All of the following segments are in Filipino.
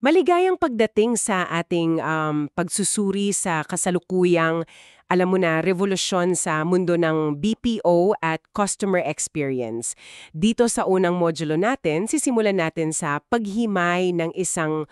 Maligayang pagdating sa ating pagsusuri sa kasalukuyang, alam mo na, revolusyon sa mundo ng BPO at customer experience. Dito sa unang modulo natin, sisimulan natin sa paghimay ng isang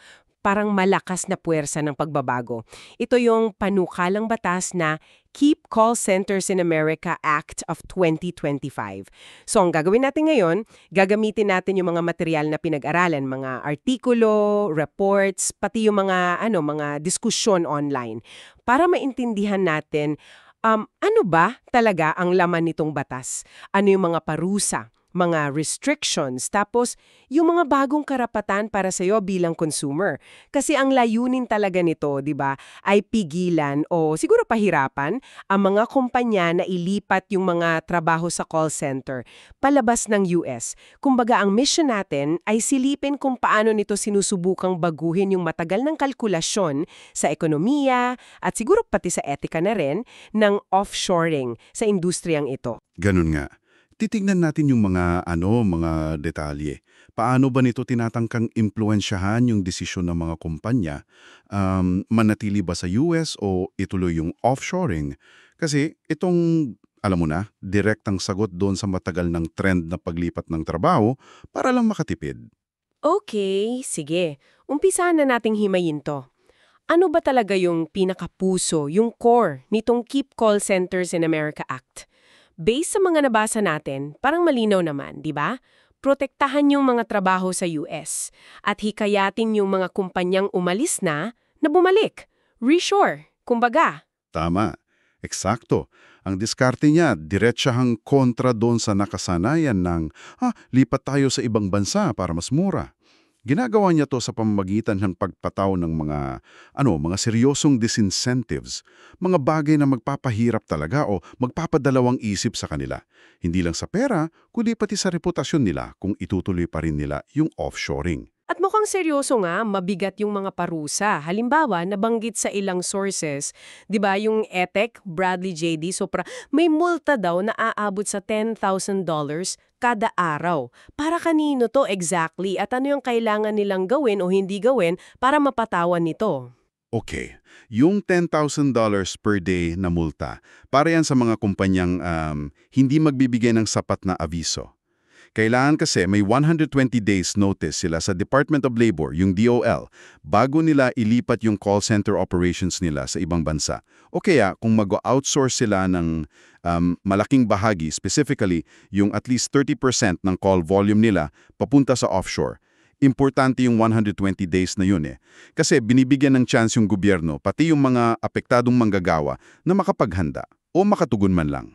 parang malakas na puwersa ng pagbabago. Ito yung panukalang batas na Keep Call Centers in America Act of 2025. So ang gagawin natin ngayon, gagamitin natin yung mga material na pinag-aralan, mga artikulo, reports, pati yung mga diskusyon online para maintindihan natin ano ba talaga ang laman nitong batas? Ano yung mga parusa, mga restrictions, tapos yung mga bagong karapatan para sa iyo bilang consumer. Kasi ang layunin talaga nito, 'di ba, ay pigilan o siguro pahirapan ang mga kumpanya na ilipat yung mga trabaho sa call center palabas ng US. Kumbaga ang mission natin ay silipin kung paano nito sinusubukang baguhin yung matagal ng kalkulasyon sa ekonomiya at siguro pati sa etika na rin ng offshoring sa industriyang ito. Ganun nga. Titignan natin yung mga detalye. Paano ba nito tinatangkang impluensyahan yung desisyon ng mga kumpanya? Manatili ba sa US o ituloy yung offshoring? Kasi itong, alam mo na, direktang sagot doon sa matagal ng trend na paglipat ng trabaho para lang makatipid. Okay, sige. Umpisahan na nating himayin to. Ano ba talaga yung pinakapuso, yung core nitong Keep Call Centers in America Act? Based sa mga nabasa natin, parang malinaw naman, di ba? Protektahan yung mga trabaho sa US at hikayatin yung mga kumpanyang umalis na bumalik. Reshore, kumbaga. Tama. Eksakto. Ang diskarte niya, diretsahang kontra doon sa nakasanayan ng, lipat tayo sa ibang bansa para mas mura. Ginagawa niya to sa pamamagitan ng pagpataw ng mga seryosong disincentives, mga bagay na magpapahirap talaga o magpapadalawang isip sa kanila. Hindi lang sa pera, kundi pati sa reputasyon nila kung itutuloy pa rin nila yung offshoring. At mukhang seryoso nga, mabigat yung mga parusa. Halimbawa, nabanggit sa ilang sources, 'di ba, yung ETEC, Bradley JD Sopra, may multa daw na aabot sa $10,000 kada araw. Para kanino to exactly at ano yung kailangan nilang gawin o hindi gawin para mapatawan nito? Okay, yung $10,000 per day na multa, para yan sa mga kumpanyang hindi magbibigay ng sapat na aviso. Kailangan kasi may 120 days notice sila sa Department of Labor, yung DOL, bago nila ilipat yung call center operations nila sa ibang bansa. O kaya kung mag-outsource sila ng malaking bahagi, specifically yung at least 30% ng call volume nila papunta sa offshore. Importante yung 120 days na yun eh. Kasi binibigyan ng chance yung gobyerno, pati yung mga apektadong manggagawa na makapaghanda o makatugon man lang.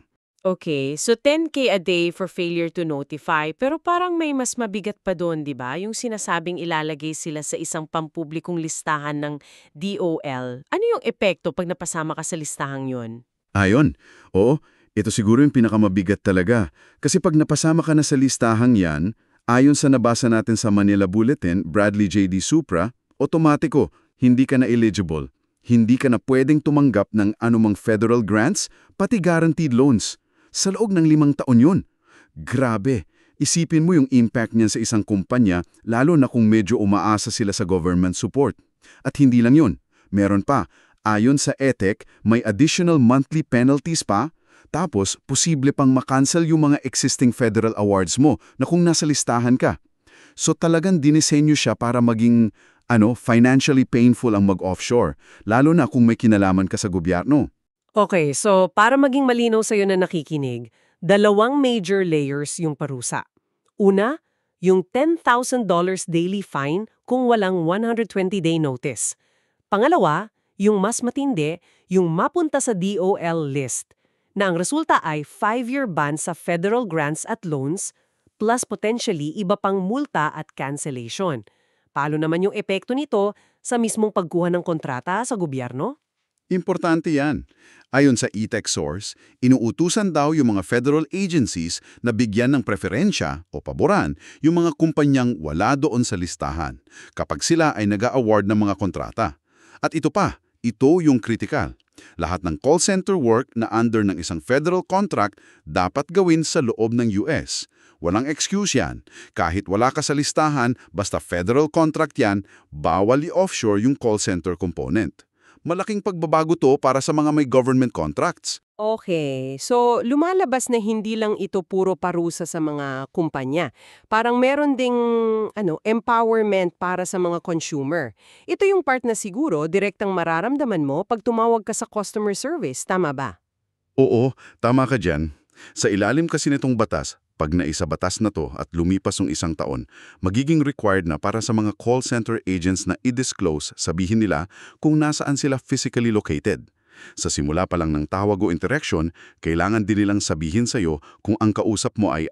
Okay, so 10K a day for failure to notify, pero parang may mas mabigat pa doon, di ba? Yung sinasabing ilalagay sila sa isang pampublikong listahan ng DOL. Ano yung epekto pag napasama ka sa listahang yun? Ayon, oo, ito siguro yung pinakamabigat talaga. Kasi pag napasama ka na sa listahang yan, ayon sa nabasa natin sa Manila Bulletin, Bradley JD Supra, otomatiko, hindi ka na eligible. Hindi ka na pwedeng tumanggap ng anumang federal grants, pati guaranteed loans. Sa loob ng 5 taon yun. Grabe! Isipin mo yung impact niyan sa isang kumpanya, lalo na kung medyo umaasa sila sa government support. At hindi lang yun. Meron pa, ayon sa ETEC, may additional monthly penalties pa, tapos posible pang makancel yung mga existing federal awards mo na kung nasa listahan ka. So talagang dinisenyo siya para maging financially painful ang mag-offshore, lalo na kung may kinalaman ka sa gobyerno. Okay, so para maging malinaw sa'yo na nakikinig, dalawang major layers yung parusa. Una, yung $10,000 daily fine kung walang 120-day notice. Pangalawa, yung mas matindi, yung mapunta sa DOL list, na ang resulta ay 5-year ban sa federal grants at loans, plus potentially iba pang multa at cancellation. Paano naman yung epekto nito sa mismong pagkuha ng kontrata sa gobyerno? Importante yan. Ayon sa ETEC source, inuutusan daw yung mga federal agencies na bigyan ng preferensya o paboran yung mga kumpanyang wala doon sa listahan kapag sila ay nag-a-award ng mga kontrata. At ito pa, ito yung critical. Lahat ng call center work na under ng isang federal contract dapat gawin sa loob ng US. Walang excuse yan. Kahit wala ka sa listahan, basta federal contract yan, bawal i-offshore yung call center component. Malaking pagbabago to para sa mga may government contracts. Okay. So, lumalabas na hindi lang ito puro parusa sa mga kumpanya. Parang meron ding empowerment para sa mga consumer. Ito yung part na siguro direktang mararamdaman mo pag tumawag ka sa customer service, tama ba? Oo, tama ka dyan. Sa ilalim kasi nitong batas, pag naisabatas na to at lumipas ng isang taon, magiging required na para sa mga call center agents na i-disclose, sabihin nila kung nasaan sila physically located. Sa simula pa lang ng tawag o interaction, kailangan din nilang sabihin sa'yo kung ang kausap mo ay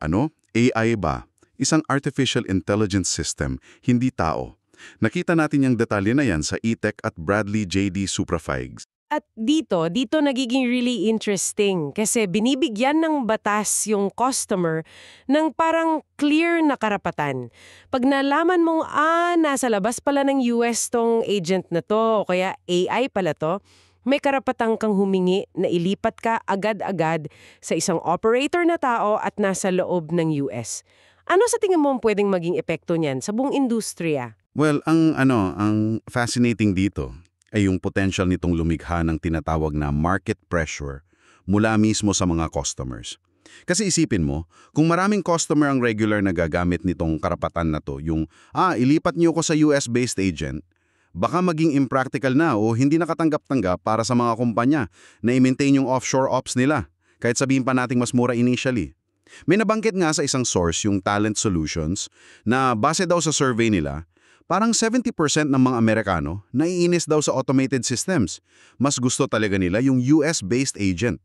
AI ba? Isang artificial intelligence system, hindi tao. Nakita natin yung detalye na yan sa eTech at Bradley J.D. Suprafigs. At dito nagiging really interesting kasi binibigyan ng batas yung customer ng parang clear na karapatan. Pag nalaman mong, nasa labas pala ng US tong agent na to o kaya AI pala to, may karapatang kang humingi na ilipat ka agad-agad sa isang operator na tao at nasa loob ng US. Ano sa tingin mo ang pwedeng maging epekto niyan sa buong industriya? Well, ang fascinating dito ay yung potential nitong lumikha ng tinatawag na market pressure mula mismo sa mga customers. Kasi isipin mo, kung maraming customer ang regular na gagamit nitong karapatan na to, yung, ilipat niyo ko sa US-based agent, baka maging impractical na o hindi nakatanggap-tanggap para sa mga kumpanya na i-maintain yung offshore ops nila, kahit sabihin pa nating mas mura initially. May nabanggit nga sa isang source yung Talent Solutions na base daw sa survey nila, parang 70% ng mga Amerikano naiinis daw sa automated systems. Mas gusto talaga nila yung US-based agent.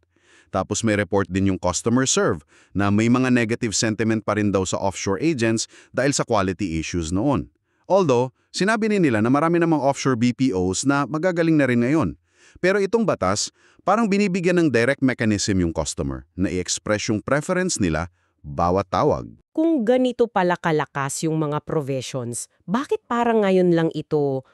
Tapos may report din yung customer serve na may mga negative sentiment pa rin daw sa offshore agents dahil sa quality issues noon. Although, sinabi nila na marami namang offshore BPOs na magagaling na rin ngayon. Pero itong batas, parang binibigyan ng direct mechanism yung customer na i-express yung preference nila bawat tawag. Kung ganito pala kalakas yung mga provisions, bakit parang ngayon lang ito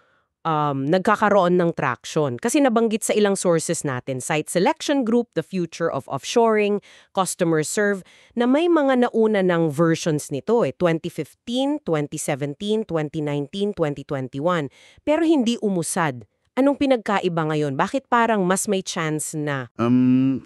nagkakaroon ng traction? Kasi nabanggit sa ilang sources natin, Site Selection Group, The Future of Offshoring, Customer Serve, na may mga nauna ng versions nito 2015, 2017, 2019, 2021, pero hindi umusad. Anong pinagkaiba ngayon? Bakit parang mas may chance na?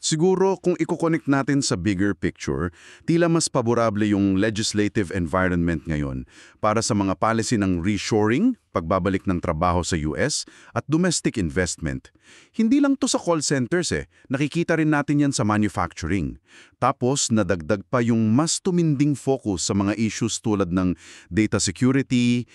Siguro kung i-connect natin sa bigger picture, tila mas paborable yung legislative environment ngayon para sa mga policy ng reshoring, pagbabalik ng trabaho sa US, at domestic investment. Hindi lang to sa call centers nakikita rin natin yan sa manufacturing. Tapos nadagdag pa yung mas tuminding focus sa mga issues tulad ng data security,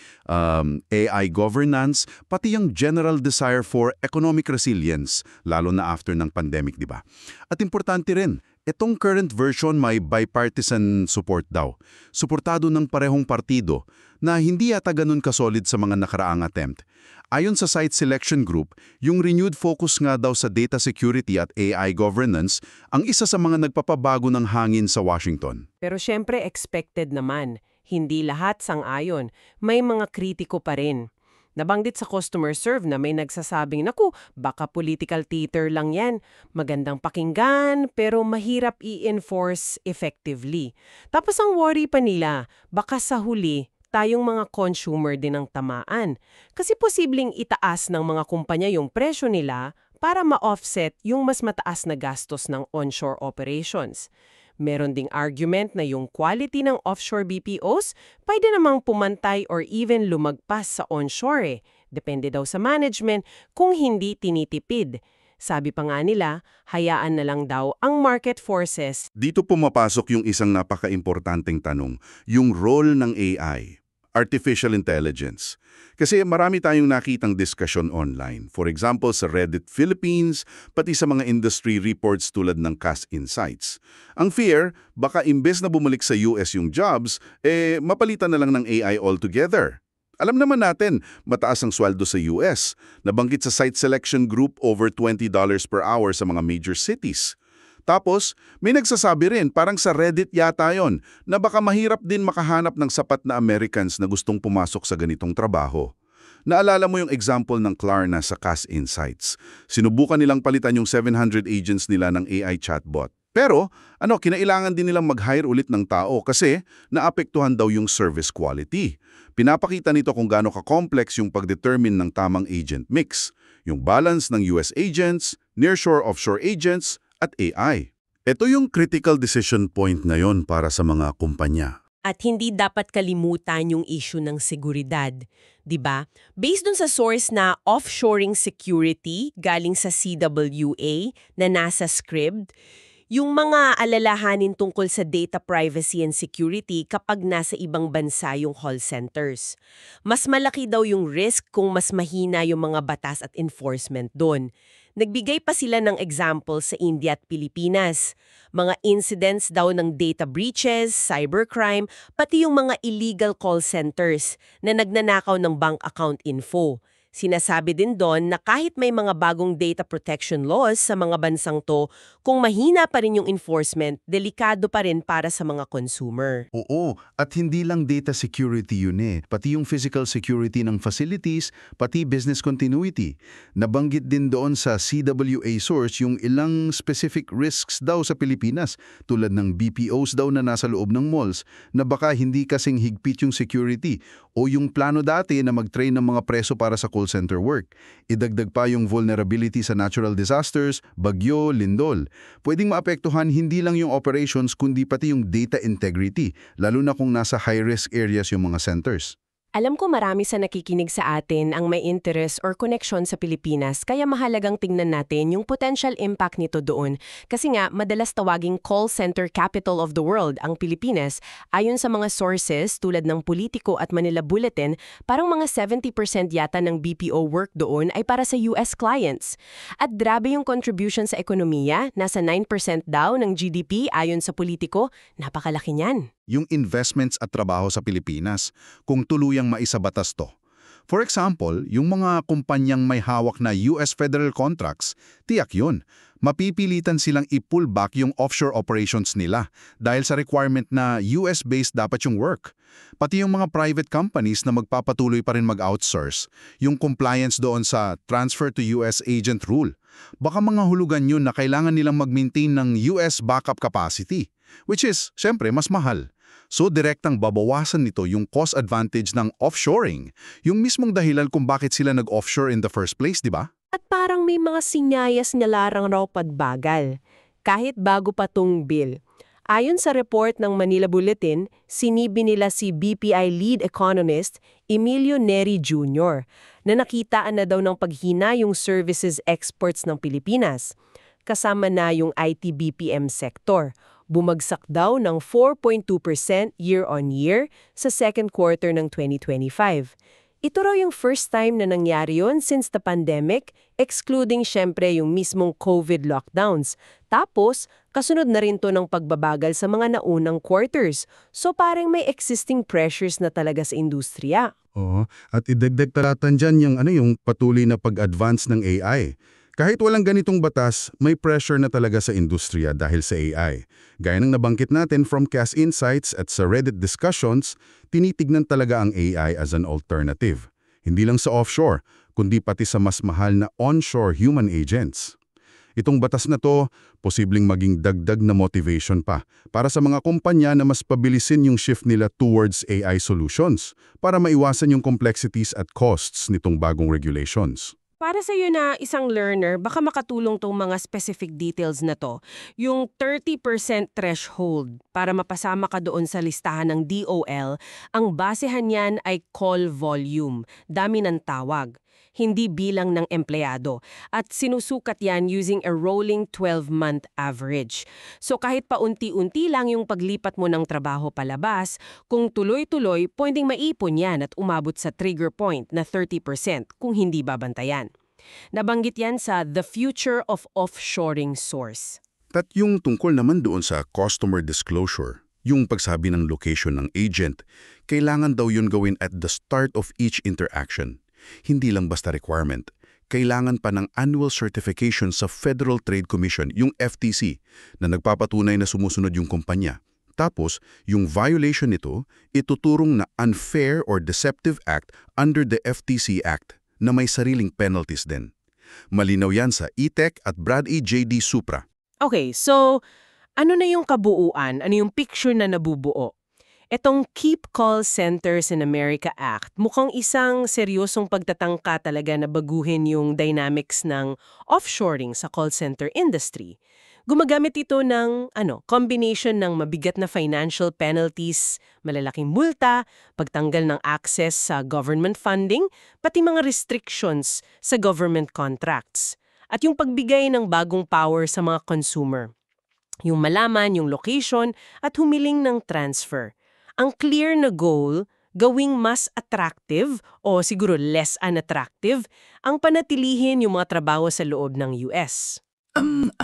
AI governance, pati yung general desire for economic resilience, lalo na after ng pandemic, di ba? At importante rin, itong current version may bipartisan support daw. Suportado ng parehong partido na hindi yata ganun kasolid sa mga nakaraang attempt. Ayon sa Site Selection Group, yung renewed focus nga daw sa data security at AI governance ang isa sa mga nagpapabago ng hangin sa Washington. Pero syempre expected naman. Hindi lahat sang-ayon. May mga kritiko pa rin. Nabanggit sa customer serve na may nagsasabing, naku, baka political theater lang yan. Magandang pakinggan, pero mahirap i-enforce effectively. Tapos ang worry pa nila, baka sa huli, tayong mga consumer din ang tamaan. Kasi posibleng itaas ng mga kumpanya yung presyo nila para ma-offset yung mas mataas na gastos ng onshore operations. Meron ding argument na yung quality ng offshore BPOs pwede namang pumantay or even lumagpas sa onshore. Depende daw sa management kung hindi tinitipid. Sabi pa nga nila, hayaan na lang daw ang market forces. Dito pumapasok yung isang napaka-importanteng tanong, yung role ng AI. Artificial intelligence. Kasi marami tayong nakitang diskusyon online. For example, sa Reddit Philippines, pati sa mga industry reports tulad ng CAS Insights. Ang fear, baka imbes na bumalik sa US yung jobs, mapalitan na lang ng AI altogether. Alam naman natin, mataas ang sweldo sa US. Nabanggit sa Site Selection Group over $20 per hour sa mga major cities. Tapos, may nagsasabi rin, parang sa Reddit yata yon, na baka mahirap din makahanap ng sapat na Americans na gustong pumasok sa ganitong trabaho. Naalala mo yung example ng Klarna sa CAS Insights. Sinubukan nilang palitan yung 700 agents nila ng AI chatbot. Pero, kinailangan din nilang mag-hire ulit ng tao kasi naapektuhan daw yung service quality. Pinapakita nito kung gaano ka-complex yung pag-determine ng tamang agent mix, yung balance ng US agents, nearshore-offshore agents, at AI. Ito yung critical decision point ngayon para sa mga kumpanya. At hindi dapat kalimutan yung issue ng seguridad, 'di ba? Based dun sa source na offshoring security galing sa CWA na nasa Scribd, yung mga alalahanin tungkol sa data privacy and security kapag nasa ibang bansa yung call centers. Mas malaki daw yung risk kung mas mahina yung mga batas at enforcement doon. Nagbigay pa sila ng example sa India at Pilipinas. Mga incidents daw ng data breaches, cybercrime, pati yung mga illegal call centers na nagnanakaw ng bank account info. Sinasabi din doon na kahit may mga bagong data protection laws sa mga bansang to, kung mahina pa rin yung enforcement, delikado pa rin para sa mga consumer. Oo, at hindi lang data security yun pati yung physical security ng facilities, pati business continuity. Nabanggit din doon sa CWA source yung ilang specific risks daw sa Pilipinas, tulad ng BPOs daw na nasa loob ng malls, na baka hindi kasing higpit yung security o yung plano dati na mag-train ng mga preso para sa call center work. Idagdag pa yung vulnerability sa natural disasters, bagyo, lindol. Pwedeng maapektuhan hindi lang yung operations kundi pati yung data integrity, lalo na kung nasa high-risk areas yung mga centers. Alam ko marami sa nakikinig sa atin ang may interest or connection sa Pilipinas, kaya mahalagang tingnan natin yung potential impact nito doon. Kasi nga, madalas tawaging call center capital of the world ang Pilipinas. Ayon sa mga sources tulad ng Politico at Manila Bulletin, parang mga 70% yata ng BPO work doon ay para sa US clients. At grabe yung contribution sa ekonomiya, nasa 9% daw ng GDP ayon sa Politico, napakalaki niyan. Yung investments at trabaho sa Pilipinas, kung tuluyang maisabatas to. For example, yung mga kumpanyang may hawak na US federal contracts, tiyak yun. Mapipilitan silang i-pull back yung offshore operations nila dahil sa requirement na US-based dapat yung work. Pati yung mga private companies na magpapatuloy pa rin mag-outsource, yung compliance doon sa transfer to US agent rule. Baka mga hulugan yun na kailangan nilang mag-maintain ng US backup capacity, which is, syempre, mas mahal. So direktang babawasan nito yung cost advantage ng offshoring, yung mismong dahilan kung bakit sila nag-offshore in the first place, di ba? At parang may mga sinyayas na larang raw pagbagal, kahit bago pa tong bill. Ayon sa report ng Manila Bulletin, sinibi nila si BPI lead economist Emilio Neri Jr. na nakitaan na daw ng paghina yung services exports ng Pilipinas, kasama na yung IT-BPM sector. Bumagsak daw ng 4.2% year-on-year sa second quarter ng 2025. Ito raw yung first time na nangyari yun since the pandemic, excluding syempre yung mismong COVID lockdowns. Tapos, kasunod na rin to ng pagbabagal sa mga naunang quarters. So parang may existing pressures na talaga sa industriya. Oo, at idagdag talatan dyan yung patuloy na pag-advance ng AI. Kahit walang ganitong batas, may pressure na talaga sa industriya dahil sa AI. Gaya ng nabanggit natin from CAS Insights at sa Reddit discussions, tinitignan talaga ang AI as an alternative. Hindi lang sa offshore, kundi pati sa mas mahal na onshore human agents. Itong batas na to, posibleng maging dagdag na motivation pa para sa mga kumpanya na mas pabilisin yung shift nila towards AI solutions para maiwasan yung complexities at costs nitong bagong regulations. Para sa iyo na isang learner, baka makatulong tong mga specific details na to. Yung 30% threshold para mapasama ka doon sa listahan ng DOL, ang basehan niyan ay call volume, dami ng tawag, hindi bilang ng empleyado. At sinusukat yan using a rolling 12-month average. So kahit paunti-unti lang yung paglipat mo ng trabaho palabas, kung tuloy-tuloy, pwedeng maipon yan at umabot sa trigger point na 30% kung hindi babantayan. Nabanggit yan sa The Future of Offshoring source. At yung tungkol naman doon sa customer disclosure, yung pagsabi ng location ng agent, kailangan daw yun gawin at the start of each interaction. Hindi lang basta requirement. Kailangan pa ng annual certification sa Federal Trade Commission, yung FTC, na nagpapatunay na sumusunod yung kumpanya. Tapos, yung violation nito, ituturong na unfair or deceptive act under the FTC Act na may sariling penalties din. Malinaw yan sa E-Tech at Brad E. J.D. Supra. Okay, so Ano na yung kabuuan? Ano yung picture na nabubuo? Etong Keep Call Centers in America Act, mukhang isang seryosong pagtatangka talaga na baguhin yung dynamics ng offshoring sa call center industry. Gumagamit ito ng combination ng mabigat na financial penalties, malalaking multa, pagtanggal ng access sa government funding, pati mga restrictions sa government contracts. At yung pagbigay ng bagong power sa mga consumer. Yung malaman, yung location, at humiling ng transfer. Ang clear na goal, gawing mas attractive o siguro less unattractive ang panatilihin yung mga trabaho sa loob ng US.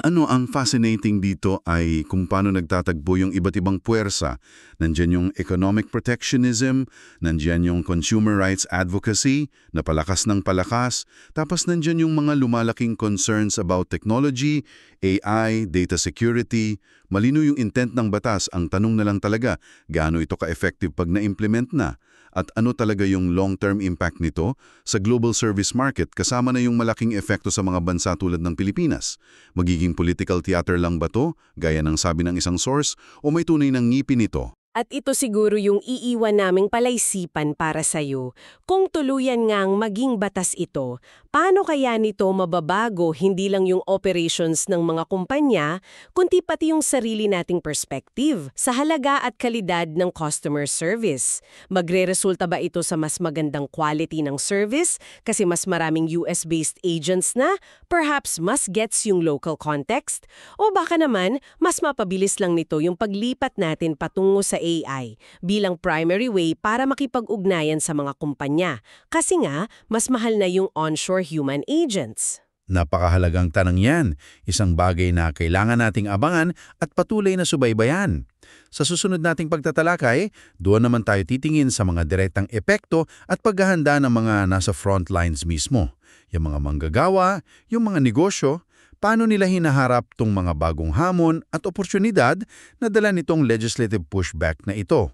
Ano ang fascinating dito ay kung paano nagtatagpo yung iba't ibang puwersa. Nandyan yung economic protectionism, nandyan yung consumer rights advocacy, na palakas ng palakas, tapos nandyan yung mga lumalaking concerns about technology, AI, data security. Malino yung intent ng batas, ang tanong na lang talaga, gaano ito ka-effective pag na-implement na? At ano talaga yung long-term impact nito sa global service market kasama na yung malaking epekto sa mga bansa tulad ng Pilipinas? Magiging political theater lang ba to, gaya ng sabi ng isang source, o may tunay ng ngipin nito? At ito siguro yung iiwan naming palaisipan para sa'yo. Kung tuluyan ngang maging batas ito, paano kaya nito mababago hindi lang yung operations ng mga kumpanya, kundi pati yung sarili nating perspective sa halaga at kalidad ng customer service? Magre-resulta ba ito sa mas magandang quality ng service kasi mas maraming US-based agents na, perhaps mas gets yung local context? O baka naman, mas mapabilis lang nito yung paglipat natin patungo sa AI bilang primary way para makipag-ugnayan sa mga kumpanya. Kasi nga, mas mahal na yung onshore human agents. Napakahalagang tanong yan. Isang bagay na kailangan nating abangan at patuloy na subaybayan. Sa susunod nating pagtatalakay, doon naman tayo titingin sa mga direktang epekto at paghahanda ng mga nasa front lines mismo. Yung mga manggagawa, yung mga negosyo, paano nila hinaharap tong mga bagong hamon at oportunidad na dala nitong legislative pushback na ito.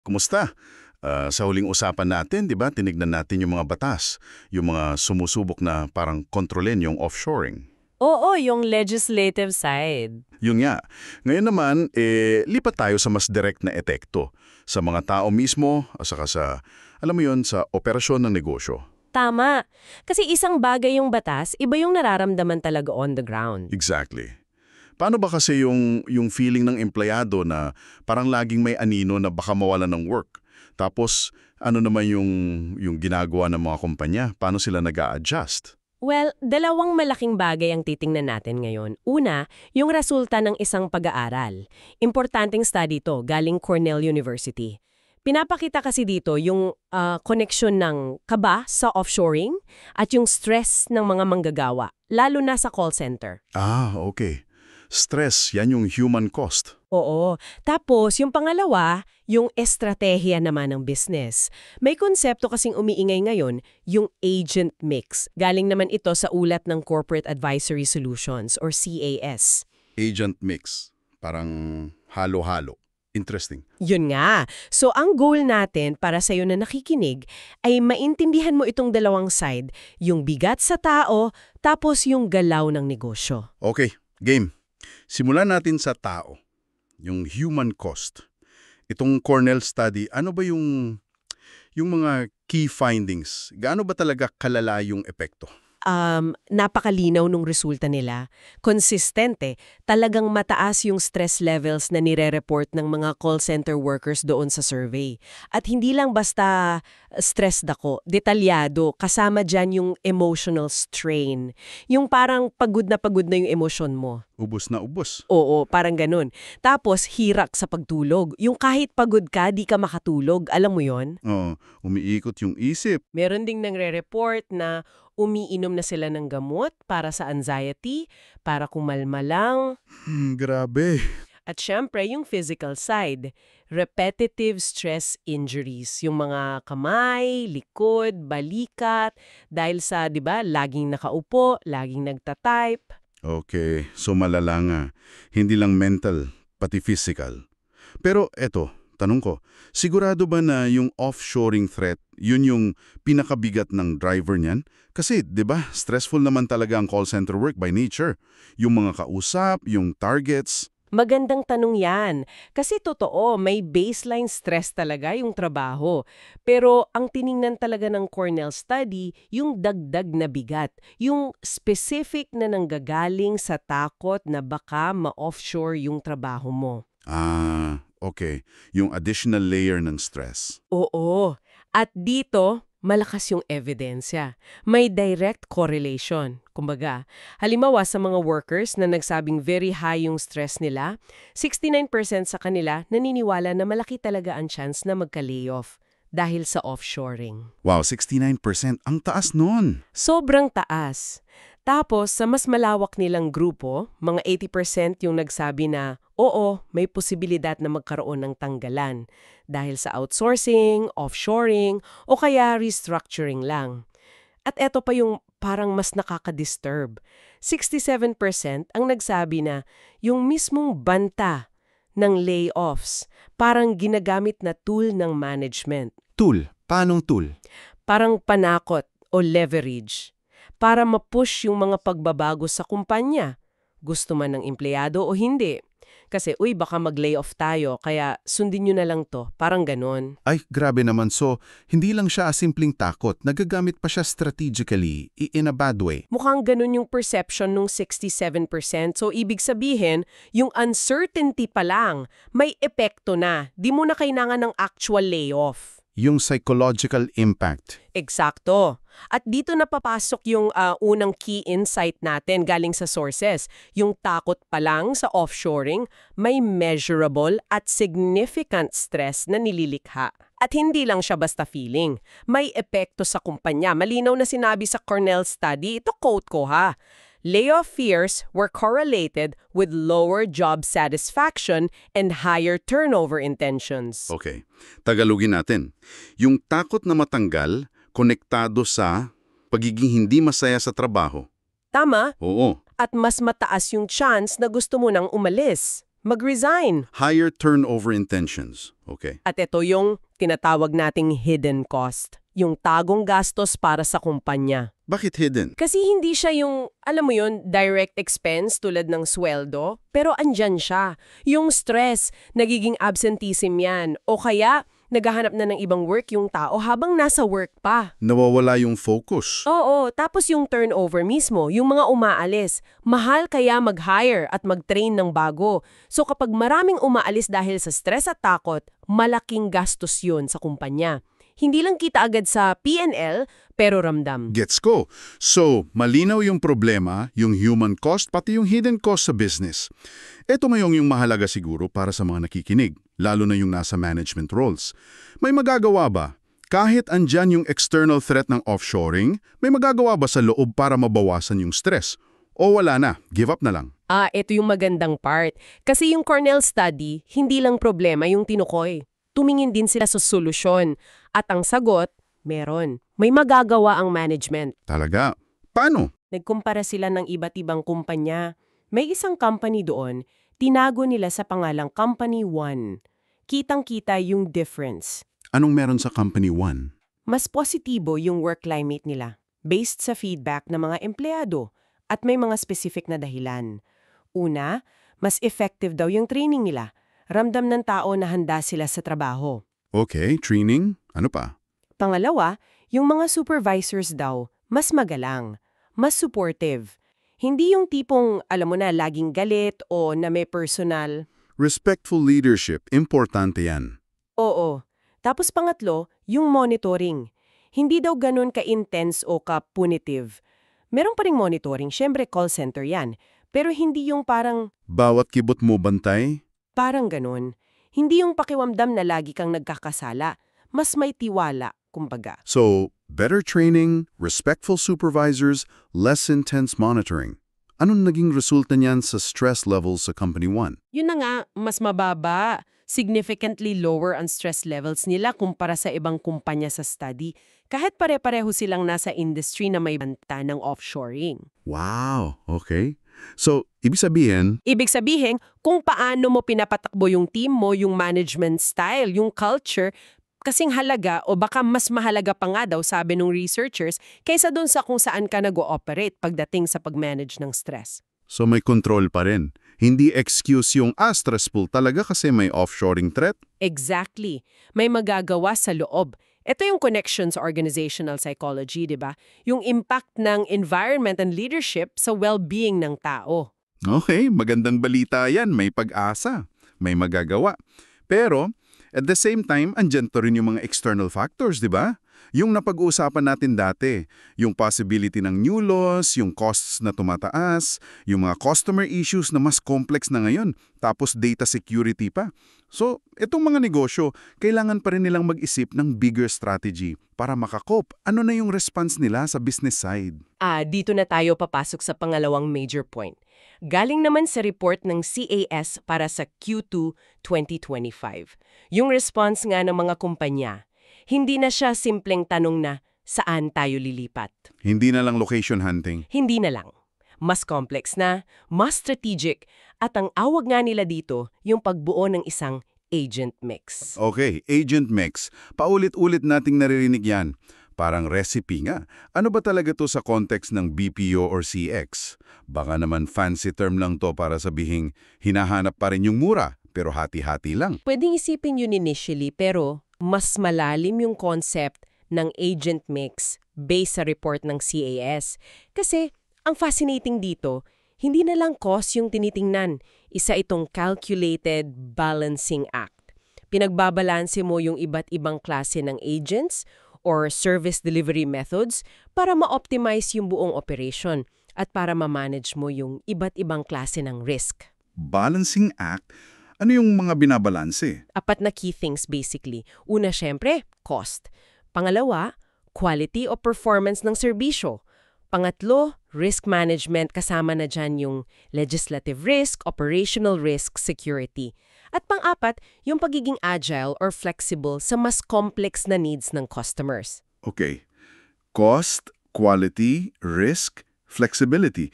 Kumusta? Sa huling usapan natin, di ba, tinignan natin yung mga batas, yung mga sumusubok na parang kontrolin yung offshoring. Oo, yung legislative side. Yun nga. Ngayon naman, lipat tayo sa mas direct na epekto sa mga tao mismo, saka sa, alam mo yun, sa operasyon ng negosyo. Tama. Kasi isang bagay yung batas, iba yung nararamdaman talaga on the ground. Exactly. Paano ba kasi yung feeling ng empleyado na parang laging may anino na baka mawala ng work? Tapos, ano naman yung ginagawa ng mga kumpanya? Paano sila nag-a-adjust? Well, dalawang malaking bagay ang titingnan natin ngayon. Una, yung resulta ng isang pag-aaral. Importanteng study to, galing Cornell University. Pinapakita kasi dito yung koneksyon ng kaba sa offshoring at yung stress ng mga manggagawa, lalo na sa call center. Okay. Stress, yan yung human cost. Oo. Tapos, yung pangalawa, yung estratehiya naman ng business. May konsepto kasing umiingay ngayon, yung agent mix. Galing naman ito sa ulat ng Corporate Advisory Solutions or CAS. Agent mix. Parang halo-halo. Interesting. Yun nga. So, ang goal natin para sa'yo na nakikinig ay maintindihan mo itong dalawang side, yung bigat sa tao, tapos yung galaw ng negosyo. Okay, game. Simulan natin sa tao. Yung human cost. Itong Cornell study, ano ba yung mga key findings? Gaano ba talaga kalala yung epekto? Napakalinaw nung resulta nila. Konsistente, talagang mataas yung stress levels na nire-report ng mga call center workers doon sa survey. At hindi lang basta stressed ako, detalyado, kasama dyan yung emotional strain. Yung parang pagod na yung emosyon mo. Ubos na ubos. Oo, parang ganun. Tapos, hirak sa pagtulog. Yung kahit pagod ka, di ka makatulog. Alam mo yon? Oo, umiikot yung isip. Meron ding nangre-report na umiinom na sila ng gamot para sa anxiety, para kumalma lang. Grabe. At syempre, yung physical side, repetitive stress injuries. Yung mga kamay, likod, balikat, dahil sa, di ba, laging nakaupo, laging nagtatype. Okay, so malala nga. Hindi lang mental, pati physical. Pero eto, tanong ko, sigurado ba na yung offshoring threat, yun yung pinakabigat ng driver niyan? Kasi, di ba, stressful naman talaga ang call center work by nature. Yung mga kausap, yung targets. Magandang tanong yan. Kasi totoo, may baseline stress talaga yung trabaho. Pero ang tiningnan talaga ng Cornell study, yung dagdag na bigat. Yung specific na nanggagaling sa takot na baka ma-offshore yung trabaho mo. Okay. Yung additional layer ng stress. Oo. At dito, malakas yung ebidensya. May direct correlation. Kumbaga, halimbawa sa mga workers na nagsabing very high yung stress nila, 69% sa kanila naniniwala na malaki talaga ang chance na magka-layoff dahil sa offshoring. Wow, 69%. Ang taas nun. Sobrang taas. Tapos, sa mas malawak nilang grupo, mga 80% yung nagsabi na, oo, may posibilidad na magkaroon ng tanggalan dahil sa outsourcing, offshoring, o kaya restructuring lang. At eto pa yung parang mas nakaka-disturb. 67% ang nagsabi na yung mismong banta ng layoffs parang ginagamit na tool ng management. Tool. Paanong tool? Parang panakot o leverage para ma-push yung mga pagbabago sa kumpanya. Gusto man ng empleyado o hindi. Kasi, uy, baka mag-layoff tayo, kaya sundin nyo na lang to. Parang ganon. Ay, grabe naman. So, hindi lang siya simpleng takot. Nagagamit pa siya strategically, in a bad way. Mukhang ganon yung perception nung 67%. So, ibig sabihin, yung uncertainty pa lang, may epekto na. Di mo na kailangan ng actual layoff. Yung psychological impact. Eksakto. At dito napapasok yung unang key insight natin galing sa sources. Yung takot pa lang sa offshoring, may measurable at significant stress na nililikha. At hindi lang siya basta feeling. May epekto sa kumpanya. Malinaw na sinabi sa Cornell study, ito quote ko ha. Layoff fears were correlated with lower job satisfaction and higher turnover intentions. Okay. Tagalogin natin. Yung takot na matanggal, konektado sa pagiging hindi masaya sa trabaho. Tama? Oo. At mas mataas yung chance na gusto mo nang umalis, mag-resign. Higher turnover intentions. Okay. At ito yung tinatawag nating hidden cost, yung tagong gastos para sa kumpanya. Bakit hidden? Kasi hindi siya yung, alam mo yun, direct expense tulad ng sweldo, pero andyan siya. Yung stress, nagiging absenteeism yan, o kaya naghahanap na ng ibang work yung tao habang nasa work pa. Nawawala yung focus. Oo, tapos yung turnover mismo, yung mga umaalis. Mahal kaya mag-hire at mag-train ng bago. So kapag maraming umaalis dahil sa stress at takot, malaking gastos yun sa kumpanya. Hindi lang kita agad sa P&L, pero ramdam. Gets ko. So, malinaw yung problema, yung human cost, pati yung hidden cost sa business. Ito ngayong yung mahalaga siguro para sa mga nakikinig, lalo na yung nasa management roles. May magagawa ba? Kahit andyan yung external threat ng offshoring, may magagawa ba sa loob para mabawasan yung stress? O wala na, give up na lang? Ito yung magandang part. Kasi yung Cornell study, hindi lang problema yung tinukoy. Tumingin din sila sa solusyon. At ang sagot, meron. May magagawa ang management. Talaga? Paano? Nagkumpara sila ng iba't ibang kumpanya. May isang company doon, tinago nila sa pangalang Company 1. Kitang-kita yung difference. Anong meron sa Company 1? Mas positibo yung work climate nila, based sa feedback ng mga empleyado, at may mga specific na dahilan. Una, mas effective daw yung training nila. Ramdam ng tao na handa sila sa trabaho. Okay, training. Ano pa? Pangalawa, yung mga supervisors daw, mas magalang, mas supportive. Hindi yung tipong, alam mo na, laging galit o na may personal. Respectful leadership. Importante yan. Oo. Tapos pangatlo, yung monitoring. Hindi daw ganun ka-intense o ka-punitive. Meron pa ring monitoring, syempre call center yan. Pero hindi yung parang, Bawat kibot mo bantay? parang ganun. Hindi yung pakiwamdam na lagi kang nagkakasala. Mas may tiwala, kumbaga. So, better training, respectful supervisors, less intense monitoring. Anong naging resulta niyan sa stress levels sa Company 1? Yun na nga, mas mababa. Significantly lower ang stress levels nila kumpara sa ibang kumpanya sa study. Kahit pare-pareho silang nasa industry na may banta ng offshoring. Wow, okay. So, ibig sabihin, Ibig sabihin, kung paano mo pinapatakbo yung team mo, yung management style, yung culture, kasing halaga o baka mas mahalaga pa nga daw sabi ng researchers kaysa dun sa kung saan ka nag-ooperate pagdating sa pag-manage ng stress. so may control pa rin. Hindi excuse yung stressful talaga kasi may offshoring threat. Exactly. May magagawa sa loob. Ito yung connection sa organizational psychology, di ba? Yung impact ng environment and leadership sa well-being ng tao. Okay, magandang balita yan. May pag-asa. May magagawa. Pero, at the same time, andyan to rin yung mga external factors, di ba? Yung napag-uusapan natin dati, yung possibility ng new laws, yung costs na tumataas, yung mga customer issues na mas complex na ngayon, tapos data security pa. So, itong mga negosyo, kailangan pa rin nilang mag-isip ng bigger strategy para makakop. Ano na yung response nila sa business side? Dito na tayo papasok sa pangalawang major point. Galing naman sa report ng CAS para sa Q2 2025. Yung response nga ng mga kumpanya, hindi na siya simpleng tanong na saan tayo lilipat. Hindi na lang location hunting. Hindi na lang. Mas complex na, mas strategic, at ang awag nga nila dito, yung pagbuo ng isang agent mix. Okay, agent mix. Paulit-ulit nating naririnig yan. Parang recipe nga. Ano ba talaga to sa context ng BPO or CX? Baka naman fancy term lang to para sabihing hinahanap pa rin yung mura, pero hati-hati lang. Pwedeng isipin yun initially, pero mas malalim yung concept ng agent mix based sa report ng CAS. Kasi ang fascinating dito, hindi na lang cost yung tinitingnan. Isa itong calculated balancing act. Pinagbabalanse mo yung iba't ibang klase ng agents or service delivery methods para ma-optimize yung buong operation at para ma-manage mo yung iba't ibang klase ng risk. Balancing act? Ano yung mga binabalanse? Apat na key things basically. Una, syempre, cost. Pangalawa, quality o performance ng serbisyo. Pangatlo, risk management, kasama na dyan yung legislative risk, operational risk, security. At pang-apat, yung pagiging agile or flexible sa mas complex na needs ng customers. Okay. Cost, quality, risk, flexibility.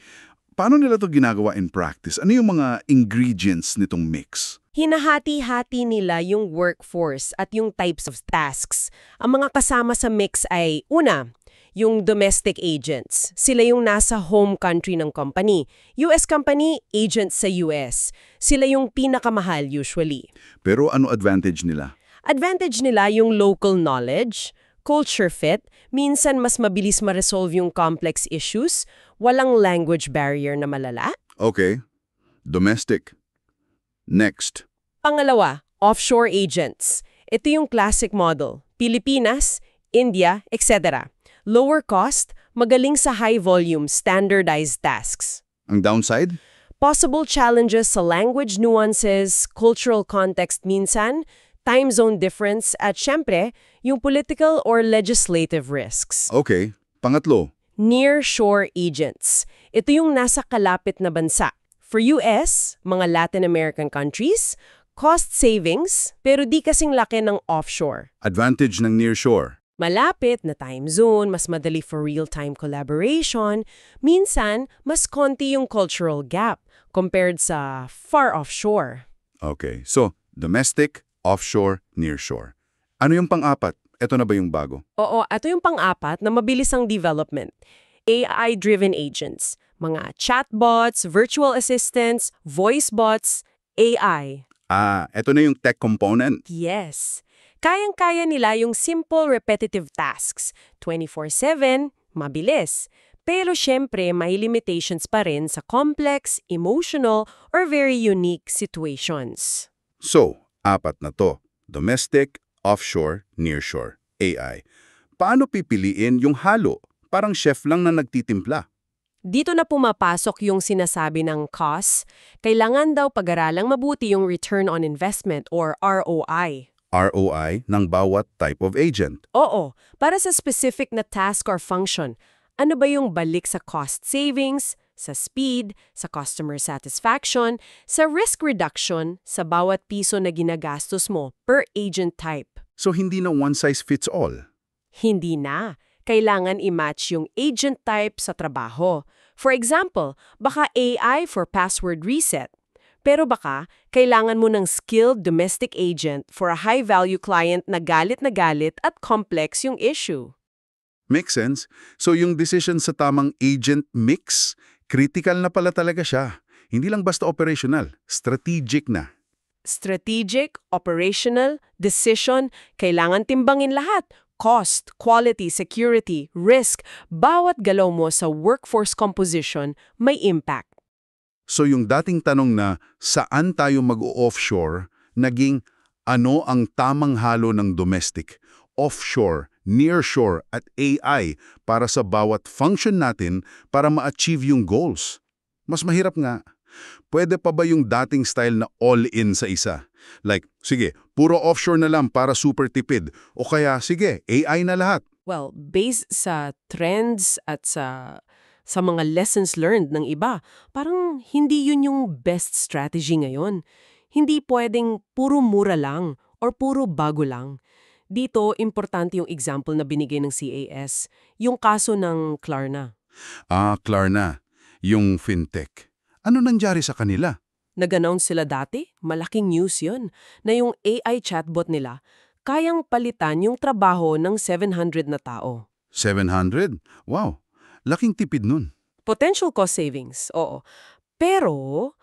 Paano nila to ginagawa in practice? Ano yung mga ingredients nitong mix? Hinahati-hati nila yung workforce at yung types of tasks. Ang mga kasama sa mix ay, una, yung domestic agents. Sila yung nasa home country ng company. US company, agents sa US. Sila yung pinakamahal usually. Pero ano advantage nila? Advantage nila yung local knowledge, culture fit, minsan mas mabilis ma-resolve yung complex issues, walang language barrier na malala. Okay. Domestic. Next. Pangalawa, offshore agents. Ito yung classic model. Pilipinas, India, etc. Lower cost, magaling sa high-volume, standardized tasks. Ang downside? Possible challenges sa language nuances, cultural context minsan, time zone difference, at syempre, yung political or legislative risks. Okay. Pangatlo. Nearshore agents. Ito yung nasa kalapit na bansa. For US, mga Latin American countries, cost savings, pero di kasing laki ng offshore. Advantage ng nearshore. Malapit na time zone, mas madali for real-time collaboration. Minsan, mas konti yung cultural gap compared sa far offshore. Okay. So, domestic, offshore, nearshore. Ano yung pang-apat? Ito na ba yung bago? Oo, ito yung pang-apat na mabilis ang development. AI-driven agents. Mga chatbots, virtual assistants, voice bots, AI. Ito na yung tech component. Yes. Kayang-kaya nila yung simple repetitive tasks. 24/7, mabilis. Pero syempre, may limitations pa rin sa complex, emotional, or very unique situations. So, apat na to. Domestic, offshore, nearshore, AI. Paano pipiliin yung halo? Parang chef lang na nagtitimpla. Dito na pumapasok yung sinasabi ng cost. Kailangan daw pag-aralang mabuti yung return on investment or ROI. ROI ng bawat type of agent. Oo, para sa specific na task or function. Ano ba yung balik sa cost savings, sa speed, sa customer satisfaction, sa risk reduction sa bawat piso na ginagastos mo per agent type? So, hindi na one size fits all. Hindi na. Kailangan i-match yung agent type sa trabaho. For example, baka AI for password reset. Pero baka, kailangan mo ng skilled domestic agent for a high-value client na galit at complex yung issue. Makes sense. So yung decision sa tamang agent mix, critical na pala talaga siya. Hindi lang basta operational, strategic na. Strategic, operational, decision, kailangan timbangin lahat. Cost, quality, security, risk, bawat galaw mo sa workforce composition may impact. So yung dating tanong na saan tayo mag-offshore, naging ano ang tamang halo ng domestic, offshore, nearshore at AI para sa bawat function natin para ma-achieve yung goals. Mas mahirap nga. Pwede pa ba yung dating style na all-in sa isa? Like, sige, puro offshore na lang para super tipid. O kaya, sige, AI na lahat. Well, based sa trends at sa mga lessons learned ng iba, parang hindi yun yung best strategy ngayon. Hindi pwedeng puro mura lang or puro bago lang. Dito, importante yung example na binigay ng CAS, yung kaso ng Klarna. Klarna, yung fintech. Ano nangyari sa kanila? Nag-announce sila dati, malaking news yun, na yung AI chatbot nila kayang palitan yung trabaho ng 700 na tao. 700? Wow, laking tipid nun. Potential cost savings, oo. Pero,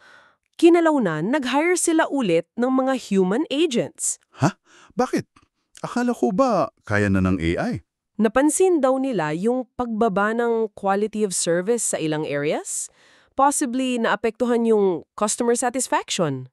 kinalaunan, nag-hire sila ulit ng mga human agents. Ha? Bakit? Akala ko ba kaya na ng AI? Napansin daw nila yung pagbaba ng quality of service sa ilang areas. Possibly naapektuhan yung customer satisfaction.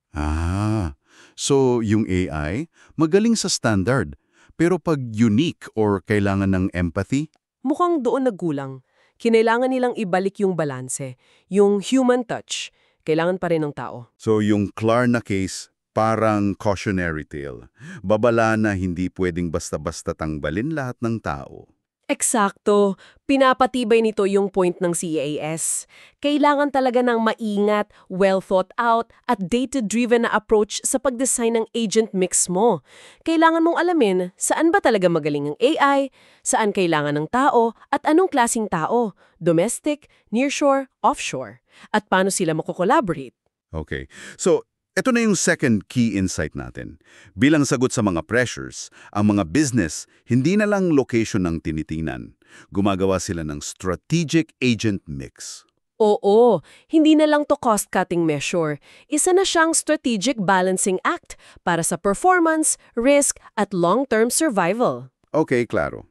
So yung AI, magaling sa standard, pero pag unique or kailangan ng empathy? Mukhang doon nagkulang. Kinailangan nilang ibalik yung balanse, yung human touch. Kailangan pa rin ng tao. So yung Klarna case, parang cautionary tale. Babala na hindi pwedeng basta-basta tanggalin lahat ng tao. Eksakto. Pinapatibay nito yung point ng CAS. Kailangan talaga ng maingat, well-thought-out, at data-driven na approach sa pag-design ng agent mix mo. Kailangan mong alamin saan ba talaga magaling ang AI, saan kailangan ng tao, at anong klasing tao, domestic, nearshore, offshore, at paano sila mako-collaborate. Okay. So, ito na yung second key insight natin. Bilang sagot sa mga pressures, ang mga business, hindi na lang location ng tinitingnan. Gumagawa sila ng strategic agent mix. Oo, hindi na lang to cost-cutting measure. Isa na siyang strategic balancing act para sa performance, risk, at long-term survival. Okay, klaro.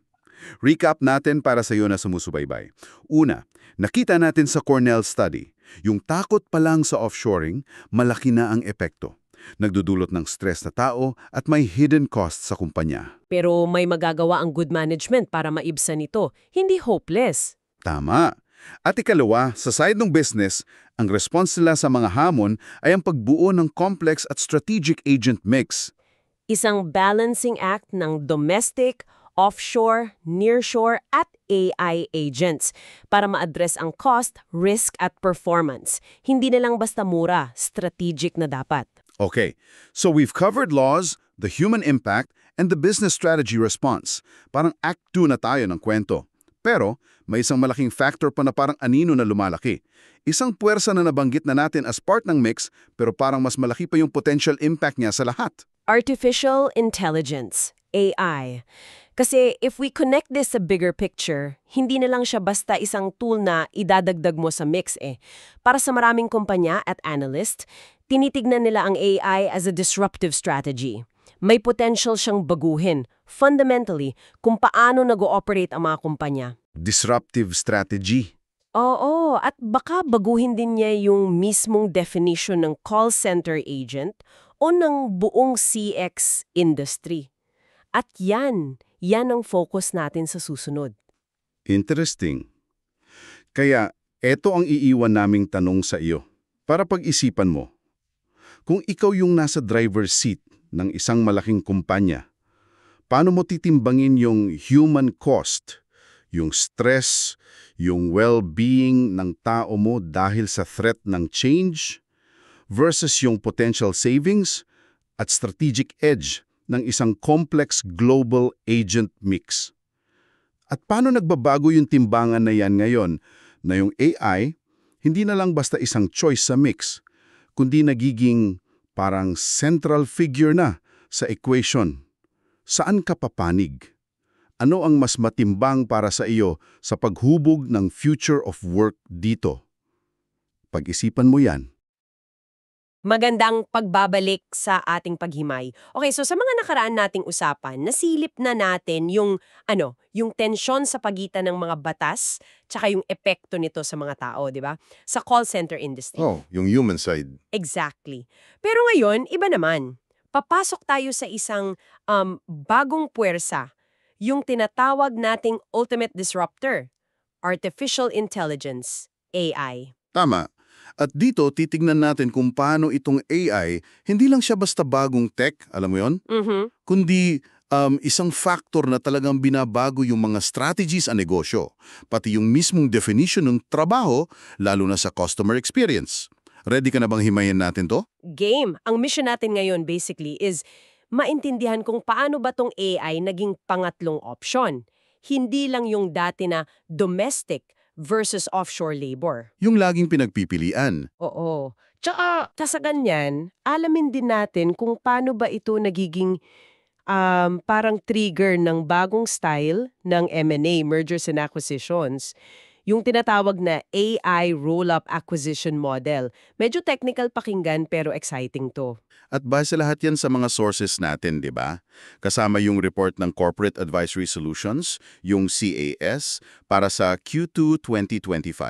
Recap natin para sa iyo na sumusubaybay. Una, nakita natin sa Cornell study, yung takot pa lang sa offshoring, malaki na ang epekto. Nagdudulot ng stress na tao at may hidden costs sa kumpanya. Pero may magagawa ang good management para maibsan ito. Hindi hopeless. Tama. At ikalawa, sa side ng business, ang response nila sa mga hamon ay ang pagbuo ng complex at strategic agent mix. Isang balancing act ng domestic, offshore, nearshore at AI agents para ma-address ang cost, risk at performance. Hindi na lang basta mura, strategic na dapat. Okay, so we've covered laws, the human impact, and the business strategy response. Parang act 2 na tayo ng kwento. Pero may isang malaking factor pa na parang anino na lumalaki. Isang puwersa na nabanggit na natin as part ng mix pero parang mas malaki pa yung potential impact niya sa lahat. Artificial intelligence, AI. Kasi if we connect this sa bigger picture, hindi na lang siya basta isang tool na idadagdag mo sa mix eh. Para sa maraming kumpanya at analyst, tinitignan nila ang AI as a disruptive strategy. May potential siyang baguhin, fundamentally, kung paano nag-ooperate ang mga kumpanya. Disruptive strategy. Oo, at baka baguhin din niya yung mismong definition ng call center agent o ng buong CX industry. At yan ang focus natin sa susunod. Interesting. Kaya, eto ang iiwan naming tanong sa iyo. Para pag-isipan mo, kung ikaw yung nasa driver's seat ng isang malaking kumpanya, paano mo titimbangin yung human cost, yung stress, yung well-being ng tao mo dahil sa threat ng change, versus yung potential savings at strategic edge ng isang complex global agent mix? At paano nagbabago yung timbangan na yan ngayon na yung AI Hindi na lang basta isang choice sa mix, kundi nagiging parang central figure na sa equation. Saan ka papanig? Ano ang mas matimbang para sa iyo sa paghubog ng future of work dito? Pag-isipan mo yan. Magandang pagbabalik sa ating paghimay. Okay, so sa mga nakaraan nating usapan, nasilip na natin yung tensyon sa pagitan ng mga batas tsaka yung epekto nito sa mga tao, di ba? Sa call center industry. Yung human side. Exactly. Pero ngayon, iba naman. Papasok tayo sa isang bagong puwersa, yung tinatawag nating ultimate disruptor, artificial intelligence, AI. Tama. At dito, titignan natin kung paano itong AI, hindi lang siya basta bagong tech, alam mo yon, kundi isang factor na talagang binabago yung mga strategies sa negosyo, pati yung mismong definition ng trabaho, lalo na sa customer experience. Ready ka na bang himayin natin to? Game. Ang mission natin ngayon basically is maintindihan kung paano ba tong AI naging pangatlong option. Hindi lang yung dati na domestic versus offshore labor. Yung laging pinagpipilian. Oo. Tsaka, sa ganyan, alamin din natin kung paano ba ito nagiging parang trigger ng bagong style ng M&A, mergers and acquisitions. Yung tinatawag na AI roll-up acquisition model. Medyo technical pakinggan pero exciting to. At base lahat yan sa mga sources natin, di ba? Kasama yung report ng Corporate Advisory Solutions, yung CAS, para sa Q2 2025.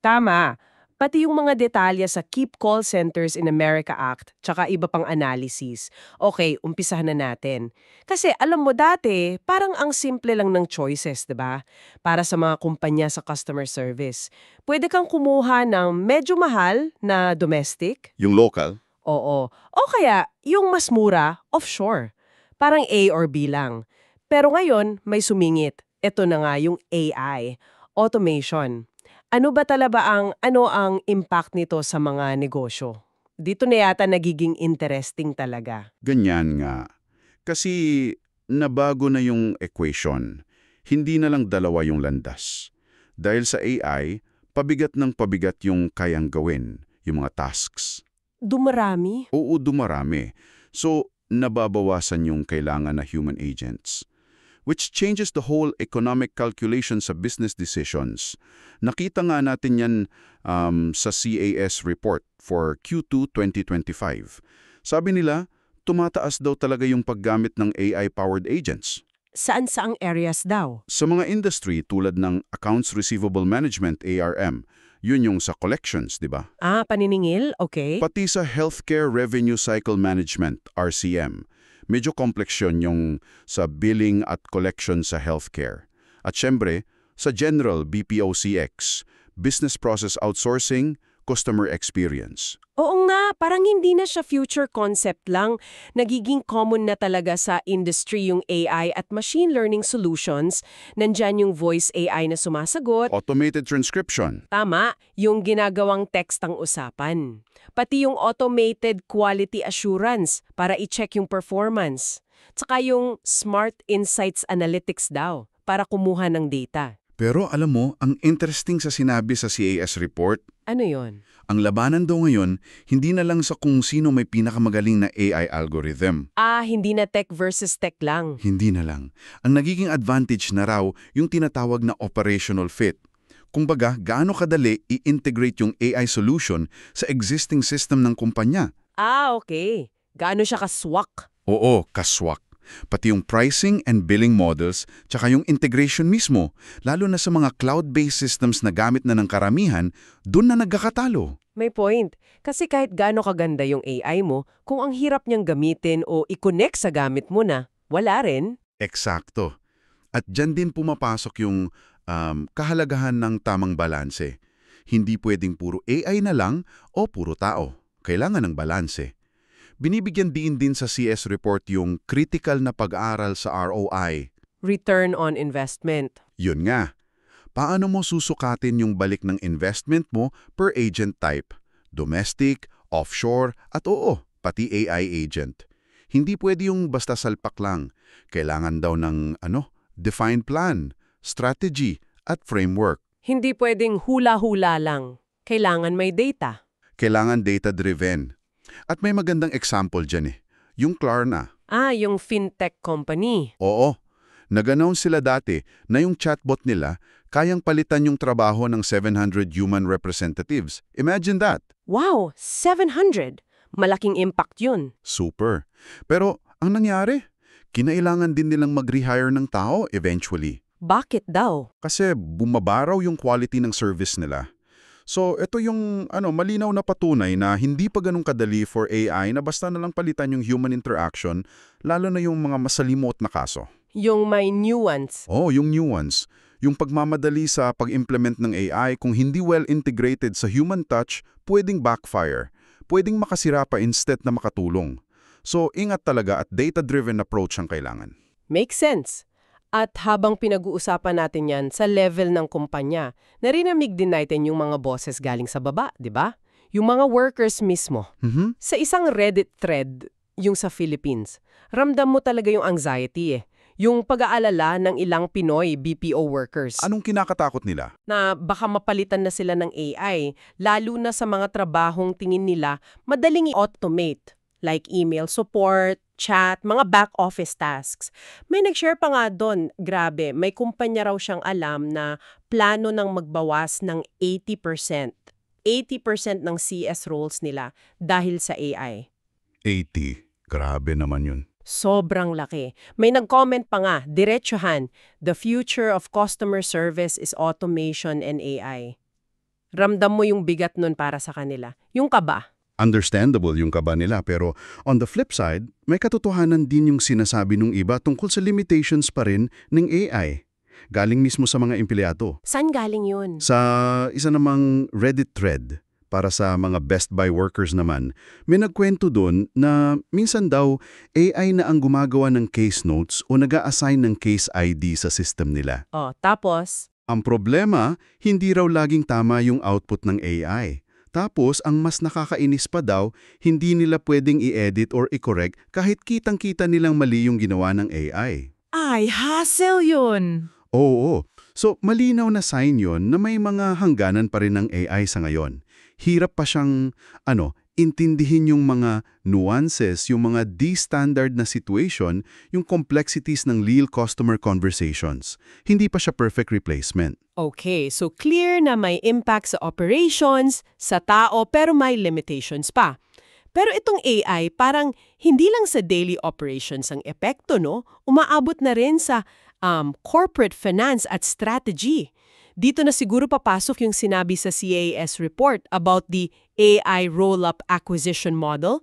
Tama. Pati yung mga detalye sa Keep Call Centers in America Act, tsaka iba pang analysis. Okay, umpisahan na natin. Kasi alam mo dati, parang ang simple lang ng choices, 'di ba? Para sa mga kumpanya sa customer service. Pwede kang kumuha ng medyo mahal na domestic, Yung local, oo. O kaya, yung mas mura, offshore. Parang A or B lang. Pero ngayon, may sumingit. Ito na nga yung AI, automation. Ano ang impact nito sa mga negosyo? Dito na yata nagiging interesting talaga. Ganyan nga. Kasi nabago na yung equation. Hindi na lang dalawa yung landas. Dahil sa AI, pabigat ng pabigat yung kayang gawin, yung mga tasks. Dumarami? Oo, dumarami. So, nababawasan yung kailangan na human agents. Which changes the whole economic calculation sa business decisions. Nakita nga natin yan sa CAS report for Q2 2025. Sabi nila, tumataas daw talaga yung paggamit ng AI-powered agents. Saan-saang areas daw? Sa mga industry tulad ng Accounts Receivable Management, ARM, yun yung sa collections, di ba? Paniningil? Okay. Pati sa Healthcare Revenue Cycle Management, RCM. Medyo complex yun yung sa billing at collection sa healthcare. At syempre, sa general BPO-CX, Business Process Outsourcing, Customer Experience. Oo nga, parang hindi na siya future concept lang. Nagiging common na talaga sa industry yung AI at machine learning solutions. Nandyan yung voice AI na sumasagot. Automated transcription. Tama, yung ginagawang text ang usapan. Pati yung automated quality assurance para i-check yung performance. Tsaka yung smart insights analytics daw para kumuha ng data. Pero alam mo, ang interesting sa sinabi sa CAS report, Ano yon? ang labanan daw ngayon, hindi na lang sa kung sino may pinakamagaling na AI algorithm. Hindi na tech versus tech lang. Hindi na lang. Ang nagiging advantage na raw yung tinatawag na operational fit. Kumbaga, gaano kadali i-integrate yung AI solution sa existing system ng kumpanya. Okay. Gaano siya kaswak? Oo, kaswak. Pati yung pricing and billing models, tsaka yung integration mismo, lalo na sa mga cloud-based systems na gamit na ng karamihan, dun na nagkakatalo. May point. Kasi kahit gaano kaganda yung AI mo, kung ang hirap niyang gamitin o i-connect sa gamit mo na, wala rin. Eksakto. At dyan din pumapasok yung kahalagahan ng tamang balanse. Hindi pwedeng puro AI na lang o puro tao. Kailangan ng balanse. Binibigyan din sa CS report yung critical na pag-aaral sa ROI. Return on investment. Yun nga. Paano mo susukatin yung balik ng investment mo per agent type? Domestic, offshore, at oo, pati AI agent. Hindi pwede yung basta salpak lang. Kailangan daw ng defined plan, strategy, at framework. Hindi pwedeng hula-hula lang. Kailangan may data. Kailangan data-driven. At may magandang example dyan yung Klarna. Yung fintech company. Oo, nag-announce sila dati na yung chatbot nila kayang palitan yung trabaho ng 700 human representatives. Imagine that. Wow, 700! Malaking impact yun. Super. Pero ang nangyari, kinailangan din nilang mag-rehire ng tao eventually. Bakit daw? Kasi bumabaraw yung quality ng service nila. So, ito yung malinaw na patunay na hindi pa ganun kadali for AI na basta na lang palitan yung human interaction, lalo na yung mga masalimot na kaso. Yung may nuance. Oh, yung nuance. Yung pagmamadali sa pag-implement ng AI kung hindi well integrated sa human touch, pwedeng backfire. Pwedeng makasira pa instead na makatulong. So, ingat talaga at data-driven approach ang kailangan. Makes sense. At habang pinag-uusapan natin yan sa level ng kumpanya, narinig din natin yung mga bosses galing sa baba, di ba? Yung mga workers mismo. Sa isang Reddit thread, yung sa Philippines, ramdam mo talaga yung anxiety Yung pag-aalala ng ilang Pinoy BPO workers. Anong kinakatakot nila? Na baka mapalitan na sila ng AI, lalo na sa mga trabahong tingin nila madaling i-automate, like email support, chat, mga back-office tasks. May nag-share pa nga doon, grabe, may kumpanya raw siyang alam na plano ng magbawas ng 80%. 80% ng CS roles nila dahil sa AI. 80. Grabe naman yun. Sobrang laki. May nag-comment pa nga, diretsuhan, the future of customer service is automation and AI. Ramdam mo yung bigat nun para sa kanila. Yung kaba. Understandable yung kaba nila, pero on the flip side, may katotohanan din yung sinasabi ng iba tungkol sa limitations pa rin ng AI. Galing mismo sa mga empleyado. Saan galing yun? Sa isa namang Reddit thread, para sa mga Best Buy workers naman, may nagkwento doon na minsan daw AI na ang gumagawa ng case notes o nag-a-assign ng case ID sa system nila. Tapos? Ang problema, hindi raw laging tama yung output ng AI. Tapos, ang mas nakakainis pa daw, hindi nila pwedeng i-edit or i-correct kahit kitang-kita nilang mali yung ginawa ng AI. Ay, hassle yun! Oo. So, malinaw na sign yon na may mga hangganan pa rin ng AI sa ngayon. Hirap pa siyang, intindihin yung mga nuances, yung mga D-standard na situation, yung complexities ng real customer conversations. Hindi pa siya perfect replacement. Okay, so clear na may impact sa operations, sa tao, pero may limitations pa. Pero itong AI, parang hindi lang sa daily operations ang epekto, no? Umaabot na rin sa corporate finance at strategy. Dito na siguro papasok yung sinabi sa CAS report about the AI roll-up acquisition model.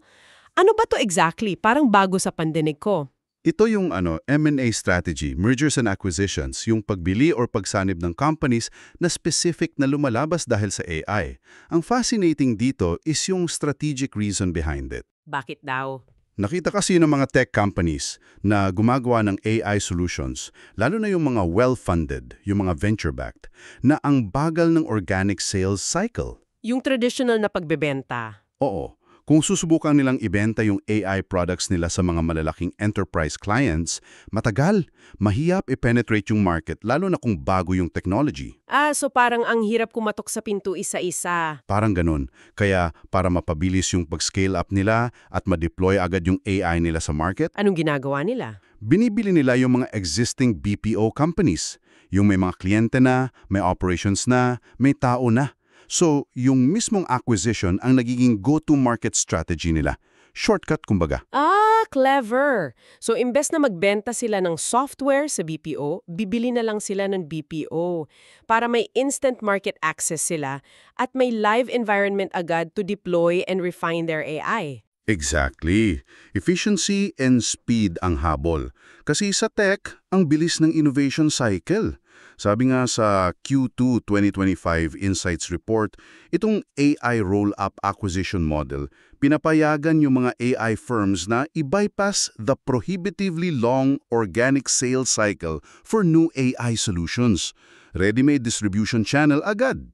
Ano ba to exactly? Parang bago sa pandinig ko. Ito yung M&A strategy, mergers and acquisitions, yung pagbili or pagsanib ng companies na specific na lumalabas dahil sa AI. Ang fascinating dito is yung strategic reason behind it. Bakit daw? Nakita kasi ng mga tech companies na gumagawa ng AI solutions, lalo na yung mga well-funded, yung mga venture-backed, na ang bagal ng organic sales cycle. Yung traditional na pagbebenta. Oo. Kung susubukan nilang ibenta yung AI products nila sa mga malalaking enterprise clients, matagal, mahirap i-penetrate yung market lalo na kung bago yung technology. So parang ang hirap kumatok sa pinto isa-isa. Parang ganun. Kaya para mapabilis yung pag-scale up nila at ma-deploy agad yung AI nila sa market, Anong ginagawa nila? binibili nila yung mga existing BPO companies. Yung may mga kliyente na, may operations na, may tao na. So, yung mismong acquisition ang nagiging go-to-market strategy nila. Shortcut, kumbaga. Clever! So, imbes na magbenta sila ng software sa BPO, bibili na lang sila ng BPO para may instant market access sila at may live environment agad to deploy and refine their AI. Exactly. Efficiency and speed ang habol. Kasi sa tech, ang bilis ng innovation cycle. Sabi nga sa Q2 2025 Insights Report, itong AI roll-up acquisition model, pinapayagan yung mga AI firms na i-bypass the prohibitively long organic sales cycle for new AI solutions. Ready-made distribution channel agad.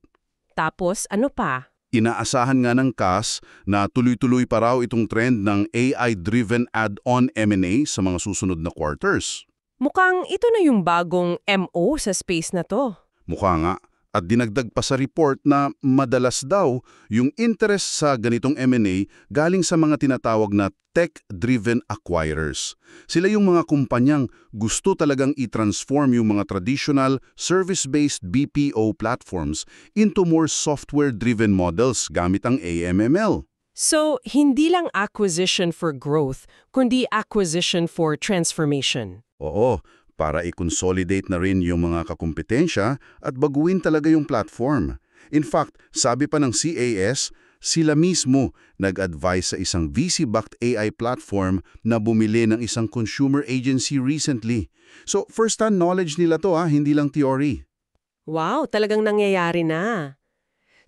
Tapos, ano pa? Inaasahan nga ng CAS na tuloy-tuloy pa raw itong trend ng AI-driven add-on M&A sa mga susunod na quarters. Mukhang ito na yung bagong MO sa space na to. Mukha nga. At dinagdag pa sa report na madalas daw yung interest sa ganitong M&A galing sa mga tinatawag na tech-driven acquirers. Sila yung mga kumpanyang gusto talagang i-transform yung mga traditional service-based BPO platforms into more software-driven models gamit ang AMML. So, hindi lang acquisition for growth, kundi acquisition for transformation. Oo, para i-consolidate na rin yung mga kakumpetensya at baguhin talaga yung platform. In fact, sabi pa ng CAS, sila mismo nag-advise sa isang VC-backed AI platform na bumili ng isang consumer agency recently. So, first-hand knowledge nila to hindi lang theory. Wow, talagang nangyayari na.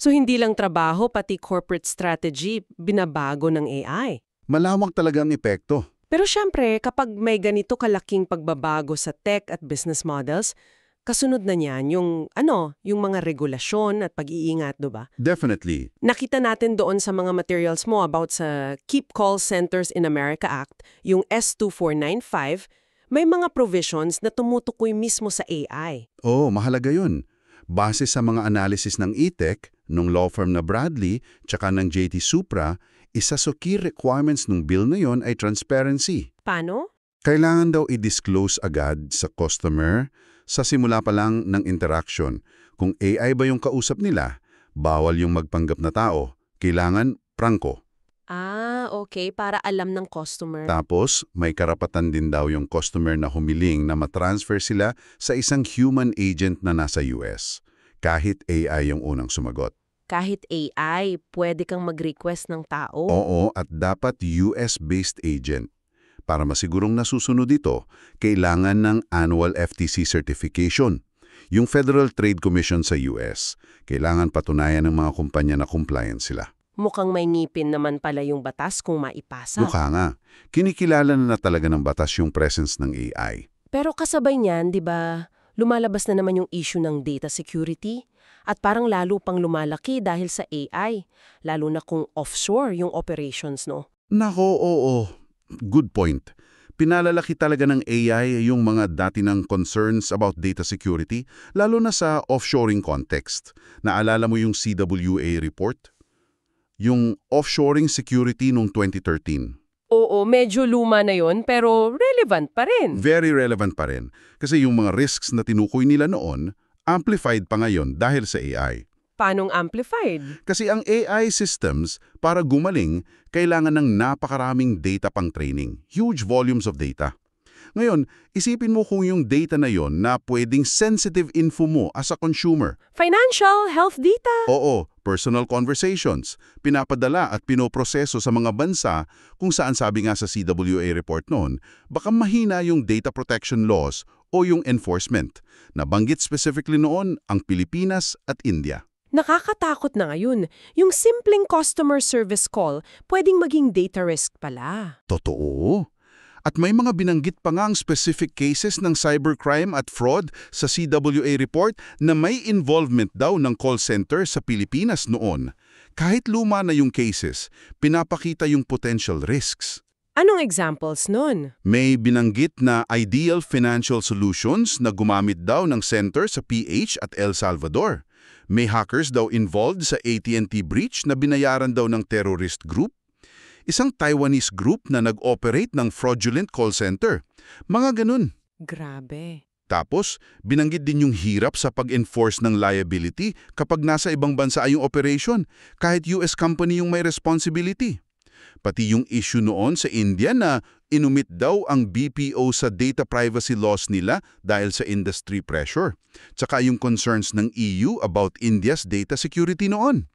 So, hindi lang trabaho, pati corporate strategy, binabago ng AI. Malawak talaga ang epekto. Pero syempre, kapag may ganito kalaking pagbabago sa tech at business models, kasunod na niyan yung mga regulasyon at pag-iingat, diba? Definitely. Nakita natin doon sa mga materials mo about sa Keep Call Centers in America Act, yung S2495, may mga provisions na tumutukoy mismo sa AI. Oo, mahalaga yun. Base sa mga analysis ng E-Tech, nung law firm na Bradley, tsaka ng JT Supra, isa sa key requirements ng bill na yon ay transparency. Paano? Kailangan daw i-disclose agad sa customer sa simula pa lang ng interaction. Kung AI ba yung kausap nila, bawal yung magpanggap na tao. Kailangan prangko. Okay, para alam ng customer. Tapos, may karapatan din daw yung customer na humiling na matransfer sila sa isang human agent na nasa US, kahit AI yung unang sumagot. Kahit AI, pwede kang mag-request ng tao? Oo, at dapat US-based agent. Para masigurong nasusunod ito, kailangan ng annual FTC certification. Yung Federal Trade Commission sa US, kailangan patunayan ng mga kumpanya na compliant sila. Mukhang may ngipin naman pala yung batas kung maipasa. Mukha nga. Kinikilala na talaga ng batas yung presence ng AI. Pero kasabay niyan, di ba, lumalabas na naman yung issue ng data security? At parang lalo pang lumalaki dahil sa AI, lalo na kung offshore yung operations, no? Nako, oo. Good point. Pinalalaki talaga ng AI yung mga dati ng concerns about data security, lalo na sa offshoring context. Naalala mo yung CWA report? Yung offshoring security noong 2013. Oo, medyo luma na yon pero relevant pa rin. Very relevant pa rin. Kasi yung mga risks na tinukoy nila noon, amplified pa ngayon dahil sa AI. Paanong amplified? Kasi ang AI systems, para gumaling, kailangan ng napakaraming data pang training. Huge volumes of data. Ngayon, isipin mo kung yung data na yon na pwedeng sensitive info mo as a consumer. Financial, health data. Oo, personal conversations, pinapadala at pinoproseso sa mga bansa kung saan sabi nga sa CWA report noon, baka mahina yung data protection laws o yung enforcement. Nabanggit specifically noon ang Pilipinas at India. Nakakatakot na ngayon. Yung simpleng customer service call, pwedeng maging data risk pala. Totoo. At may mga binanggit pa nga ang specific cases ng cybercrime at fraud sa CWA report na may involvement daw ng call center sa Pilipinas noon. Kahit luma na yung cases, pinapakita yung potential risks. Anong examples nun? May binanggit na Ideal Financial Solutions na gumamit daw ng center sa PH at El Salvador. May hackers daw involved sa AT&T breach na binayaran daw ng terrorist group. Isang Taiwanese group na nag-operate ng fraudulent call center. Mga ganun. Grabe. Tapos, binanggit din yung hirap sa pag-enforce ng liability kapag nasa ibang bansa yung operation, kahit US company yung may responsibility. Pati yung issue noon sa India na inumit daw ang BPO sa data privacy laws nila dahil sa industry pressure. Tsaka yung concerns ng EU about India's data security noon.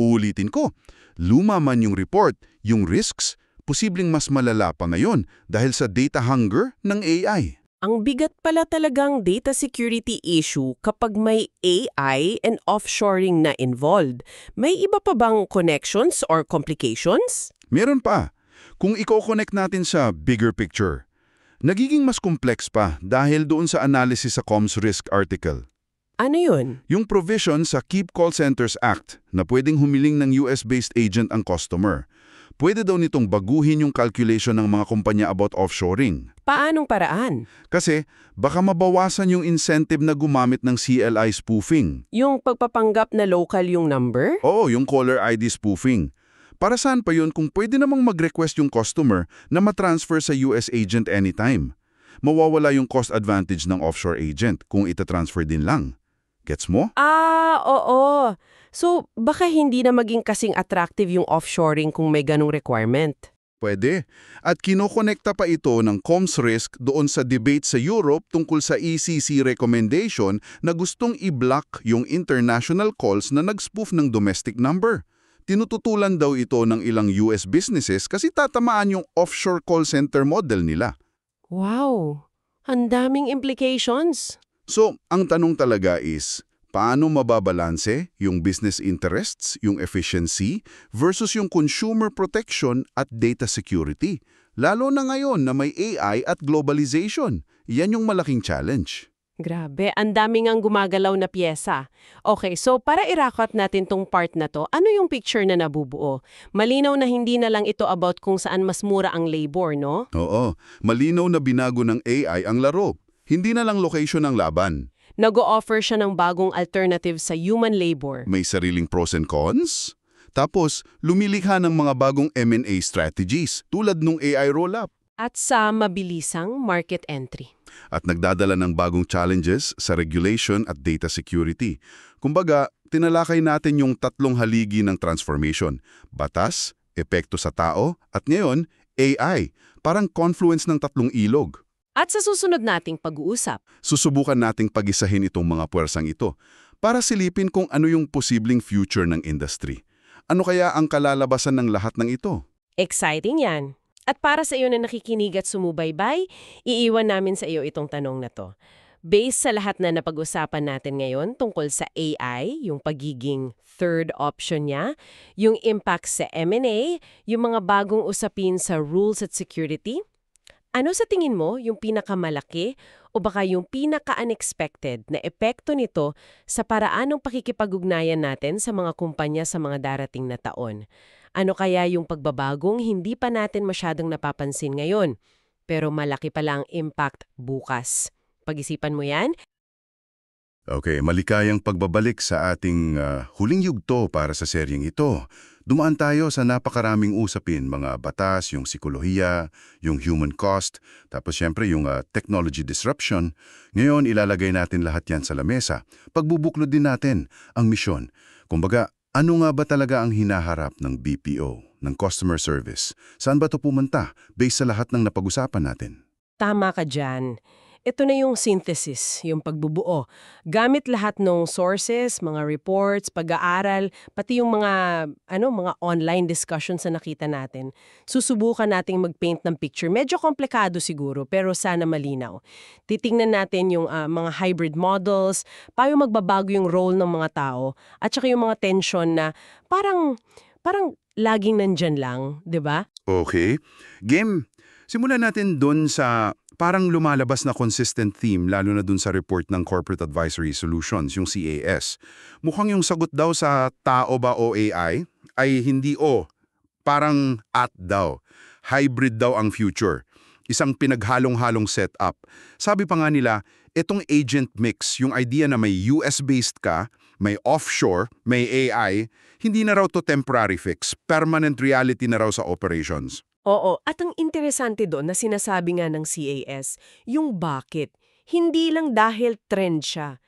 Uulitin ko, luma man yung report, yung risks, posibleng mas malala pa ngayon dahil sa data hunger ng AI. Ang bigat pala talagang data security issue kapag may AI and offshoring na involved. May iba pa bang connections or complications? Meron pa. Kung i-connect natin sa bigger picture, nagiging mas complex pa dahil doon sa analysis sa Comms Risk article. Ano yun? Yung provision sa Keep Call Centers Act na pwedeng humiling ng US-based agent ang customer. Pwede daw nitong baguhin yung calculation ng mga kumpanya about offshoring. Paanong paraan? Kasi baka mabawasan yung incentive na gumamit ng CLI spoofing. Yung pagpapanggap na local yung number? Oo, yung caller ID spoofing. Para saan pa yun kung pwede namang mag-request yung customer na matransfer sa US agent anytime? Mawawala yung cost advantage ng offshore agent kung itatransfer din lang. Gets mo? Oo. So, baka hindi na maging kasing attractive yung offshoring kung may ganong requirement. Pwede. At kinokonekta pa ito ng comms risk doon sa debate sa Europe tungkol sa ECC recommendation na gustong i-block yung international calls na nag-spoof ng domestic number. Tinututulan daw ito ng ilang US businesses kasi tatamaan yung offshore call center model nila. Wow! Ang daming implications. So, ang tanong talaga is, paano mababalanse yung business interests, yung efficiency, versus yung consumer protection at data security? Lalo na ngayon na may AI at globalization. Yan yung malaking challenge. Grabe, ang daming ang gumagalaw na piyesa. Okay, so para i-wrap natin tong part na to, ano yung picture na nabubuo? Malinaw na hindi na lang ito about kung saan mas mura ang labor, no? Oo, malinaw na binago ng AI ang laro. Hindi na lang location ang laban. Nag-o-offer siya ng bagong alternative sa human labor. May sariling pros and cons. Tapos, lumilikha ng mga bagong M&A strategies tulad nung AI roll-up. At sa mabilisang market entry. At nagdadala ng bagong challenges sa regulation at data security. Kumbaga, tinalakay natin yung tatlong haligi ng transformation. Batas, epekto sa tao, at ngayon, AI. Parang confluence ng tatlong ilog. At sa susunod nating pag-uusap, Susubukan nating pag-isahin itong mga puwersang ito para silipin kung ano yung posibleng future ng industry. Ano kaya ang kalalabasan ng lahat ng ito? exciting yan. At para sa iyo na nakikinig at sumubaybay, iiwan namin sa iyo itong tanong na to. Based sa lahat na napag-usapan natin ngayon tungkol sa AI, yung pagiging third option niya, yung impact sa M&A, yung mga bagong usapin sa rules at security, ano sa tingin mo yung pinakamalaki o baka yung pinaka-unexpected na epekto nito sa paraan ng pakikipag-ugnayan natin sa mga kumpanya sa mga darating na taon? Ano kaya yung pagbabagong hindi pa natin masyadong napapansin ngayon, pero malaki pala ang impact bukas? Pag-isipan mo yan? Okay, malikayang pagbabalik sa ating huling yugto para sa seryeng ito. Dumaan tayo sa napakaraming usapin, mga batas, yung psikolohiya, yung human cost, tapos syempre yung technology disruption. Ngayon, ilalagay natin lahat yan sa lamesa. Pagbubuklod din natin ang misyon. Kumbaga, ano nga ba talaga ang hinaharap ng BPO, ng customer service? Saan ba ito pumunta based sa lahat ng napag-usapan natin? Tama ka dyan. Ito na yung synthesis, yung pagbubuo. Gamit lahat ng sources, mga reports, pag-aaral, pati yung mga online discussions na nakita natin. Susubukan nating mag-paint ng picture. Medyo komplikado siguro, pero sana malinaw. Titingnan natin yung mga hybrid models, paano magbabago yung role ng mga tao, at saka yung mga tension na parang laging nandyan lang, di ba? Okay. Game, simulan natin dun sa parang lumalabas na consistent theme, lalo na dun sa report ng Corporate Advisory Solutions, yung CAS. Mukhang yung sagot daw sa tao ba o AI ay hindi parang at daw. Hybrid daw ang future. Isang pinaghalong-halong setup. Sabi pa nga nila, itong agent mix, yung idea na may US-based ka, may offshore, may AI, hindi na raw to temporary fix, permanent reality na raw sa operations. Oo, at ang interesante doon na sinasabi nga ng CAS, yung bakit. Hindi lang dahil trend siya.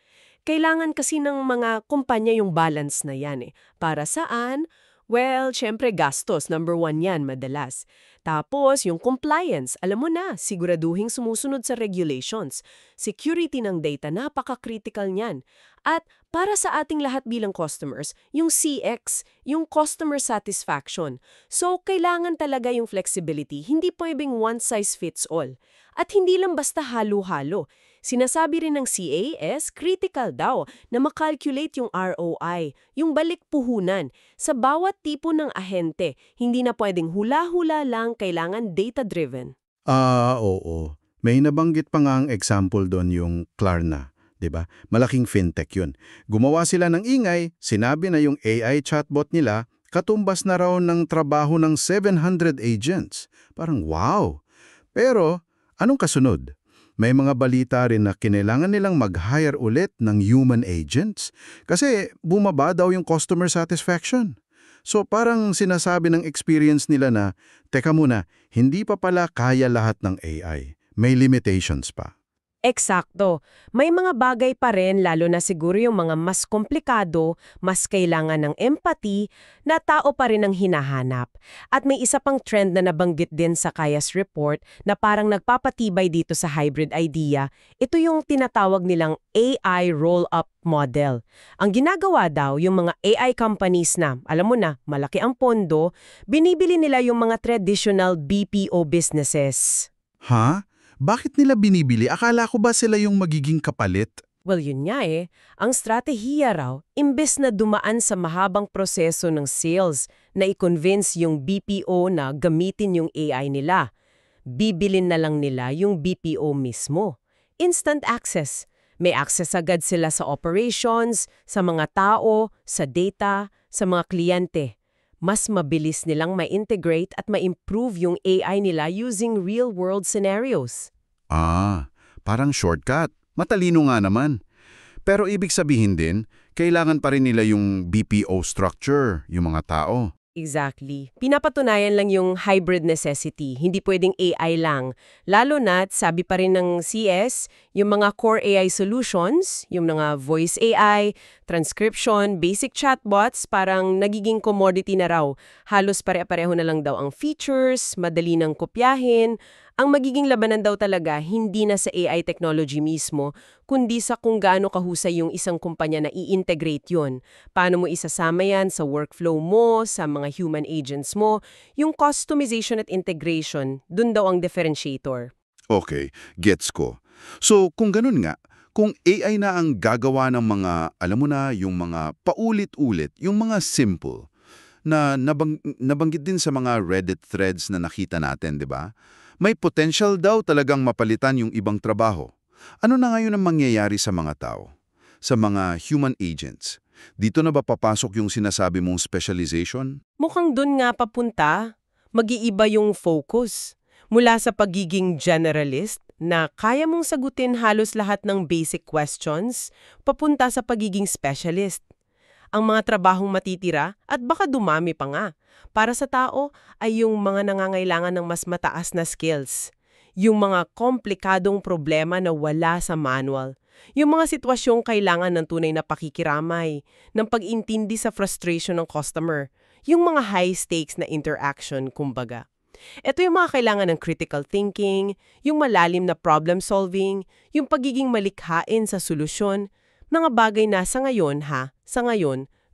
Kailangan kasi ng mga kumpanya yung balance na yan. Para saan? Well, syempre gastos, number 1 yan madalas. Tapos, yung compliance, alam mo na, siguraduhing sumusunod sa regulations. Security ng data, napaka-critical niyan. At para sa ating lahat bilang customers, yung CX, yung customer satisfaction. So, kailangan talaga yung flexibility, hindi pwedeng one size fits all. At hindi lang basta halo-halo. Sinasabi rin ng CAS, critical daw na makalculate yung ROI, yung balik puhunan. Sa bawat tipo ng ahente, hindi na pwedeng hula-hula lang, kailangan data-driven. Oo. May nabanggit pa nga ang example doon yung Klarna. 'Di ba? Malaking fintech yun. Gumawa sila ng ingay, sinabi na yung AI chatbot nila Katumbas na raw ng trabaho ng 700 agents. Parang wow! Pero anong kasunod? May mga balita rin na kinailangan nilang mag-hire ulit ng human agents kasi bumaba daw yung customer satisfaction. So parang sinasabi ng experience nila na, teka muna, hindi pa pala kaya lahat ng AI. May limitations pa. Eksakto. May mga bagay pa rin, lalo na siguro yung mga mas komplikado, mas kailangan ng empathy, na tao pa rin ang hinahanap. At may isa pang trend na nabanggit din sa Kaya's report na parang nagpapatibay dito sa hybrid idea. Ito yung tinatawag nilang AI roll-up model. Ang ginagawa daw, yung mga AI companies na, alam mo na, malaki ang pondo, binibili nila yung mga traditional BPO businesses. Ha? Bakit nila binibili? Akala ko ba sila yung magiging kapalit? Well, yun nga eh. Ang stratehiya raw, imbes na dumaan sa mahabang proseso ng sales na i-convince yung BPO na gamitin yung AI nila, bibilin na lang nila yung BPO mismo. Instant access. May access agad sila sa operations, sa mga tao, sa data, sa mga kliyente. Mas mabilis nilang ma-integrate at ma-improve yung AI nila using real-world scenarios. Parang shortcut. Matalino nga naman. Pero ibig sabihin din, kailangan pa rin nila yung BPO structure, yung mga tao. Exactly. Pinapatunayan lang yung hybrid necessity. Hindi pwedeng AI lang. Lalo na't, sabi pa rin ng CS, yung mga core AI solutions, yung mga voice AI, transcription, basic chatbots, parang nagiging commodity na raw. Halos pare-pareho na lang daw ang features, madali nang kopyahin. Ang magiging labanan daw talaga, hindi na sa AI technology mismo, kundi sa kung gaano kahusay yung isang kumpanya na i-integrate yun. Paano mo isasama yan sa workflow mo, sa mga human agents mo, yung customization at integration, dun daw ang differentiator. Okay, gets ko. So kung ganun nga, kung AI na ang gagawa ng mga, alam mo na, yung mga paulit-ulit, yung mga simple, na nabanggit din sa mga Reddit threads na nakita natin, di ba? May potential daw talagang mapalitan yung ibang trabaho. Ano na ngayon ang mangyayari sa mga tao? Sa mga human agents? Dito na ba papasok yung sinasabi mong specialization? Mukhang dun nga papunta, mag-iiba yung focus. Mula sa pagiging generalist, na kaya mong sagutin halos lahat ng basic questions, papunta sa pagiging specialist. Ang mga trabahong matitira at baka dumami pa nga. Para sa tao ay yung mga nangangailangan ng mas mataas na skills. Yung mga komplikadong problema na wala sa manual. Yung mga sitwasyong kailangan ng tunay na pakikiramay, ng pag-intindi sa frustration ng customer. Yung mga high-stakes na interaction, kumbaga. Ito yung mga kailangan ng critical thinking, yung malalim na problem solving, yung pagiging malikhain sa solusyon, mga bagay na sa ngayon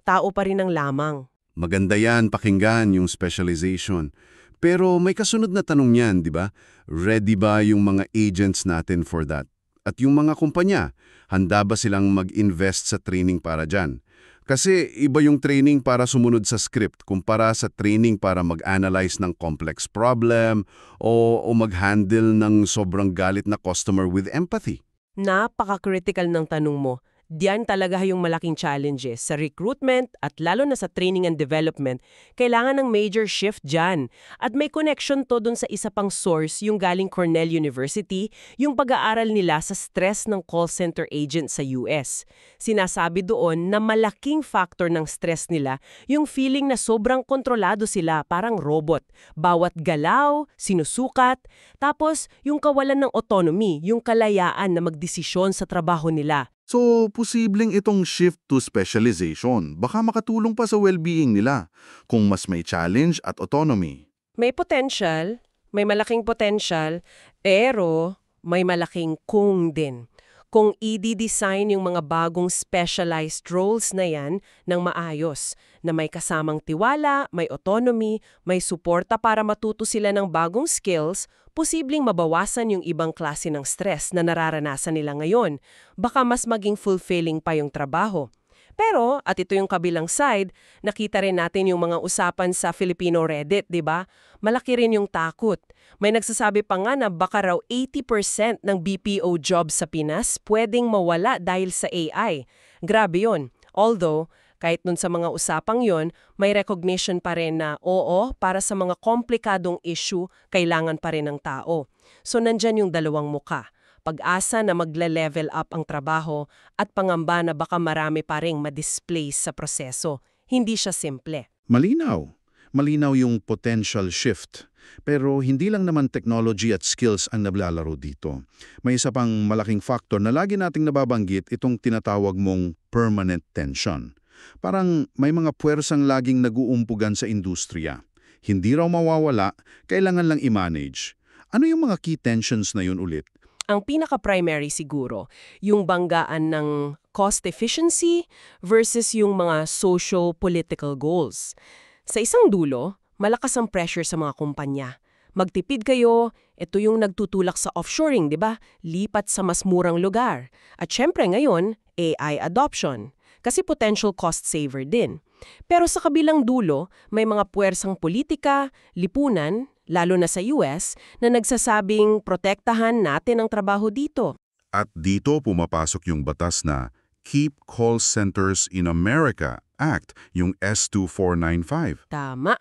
tao pa rin ang lamang. Maganda yan, pakinggan yung specialization. Pero may kasunod na tanong yan, di ba? Ready ba yung mga agents natin for that? At yung mga kumpanya, handa ba silang mag-invest sa training para dyan? Kasi iba yung training para sumunod sa script kumpara sa training para mag-analyze ng complex problem o mag-handle ng sobrang galit na customer with empathy. Napaka-critical ng tanong mo. Diyan talaga yung malaking challenges sa recruitment at lalo na sa training and development. Kailangan ng major shift dyan. At may connection to dun sa isa pang source, yung galing Cornell University, yung pag-aaral nila sa stress ng call center agent sa US. Sinasabi doon na malaking factor ng stress nila yung feeling na sobrang kontrolado sila, parang robot. Bawat galaw, sinusukat, tapos yung kawalan ng autonomy, yung kalayaan na magdesisyon sa trabaho nila. So, posibleng itong shift to specialization baka makatulong pa sa well-being nila kung mas may challenge at autonomy. May potential, may malaking potential, pero may malaking kung din. Kung i-design yung mga bagong specialized roles na yan ng maayos, na may kasamang tiwala, may autonomy, may suporta para matuto sila ng bagong skills, posibleng mabawasan yung ibang klase ng stress na nararanasan nila ngayon. Baka mas maging fulfilling pa yung trabaho. Pero, at ito yung kabilang side, nakita rin natin yung mga usapan sa Filipino Reddit, di ba? Malaki rin yung takot. May nagsasabi pa nga na baka raw 80% ng BPO jobs sa Pinas pwedeng mawala dahil sa AI. Grabe yun. Although, Kahit nun sa mga usapang yon, may recognition pa rin na oo, para sa mga komplikadong issue, kailangan pa rin ng tao. So nandyan yung dalawang muka. Pag-asa na magle-level up ang trabaho at pangamba na baka marami pa ring ma-displace sa proseso. Hindi siya simple. Malinaw. Malinaw yung potential shift. Pero hindi lang naman technology at skills ang naglalaro dito. May isa pang malaking factor na lagi nating nababanggit, itong tinatawag mong permanent tension. Parang may mga puwersang laging nag-uumpugan sa industriya. Hindi raw mawawala, kailangan lang i-manage. Ano yung mga key tensions na yun ulit? Ang pinaka-primary siguro, yung banggaan ng cost efficiency versus yung mga social-political goals. Sa isang dulo, malakas ang pressure sa mga kumpanya. Magtipid kayo, ito yung nagtutulak sa offshoring, di ba? Lipat sa mas murang lugar. At syempre ngayon, AI adoption. Kasi potential cost saver din. Pero sa kabilang dulo, may mga puwersang politika, lipunan, lalo na sa US, na nagsasabing protektahan natin ang trabaho dito. At dito pumapasok yung batas na Keep Call Centers in America Act, yung S2495. Tama.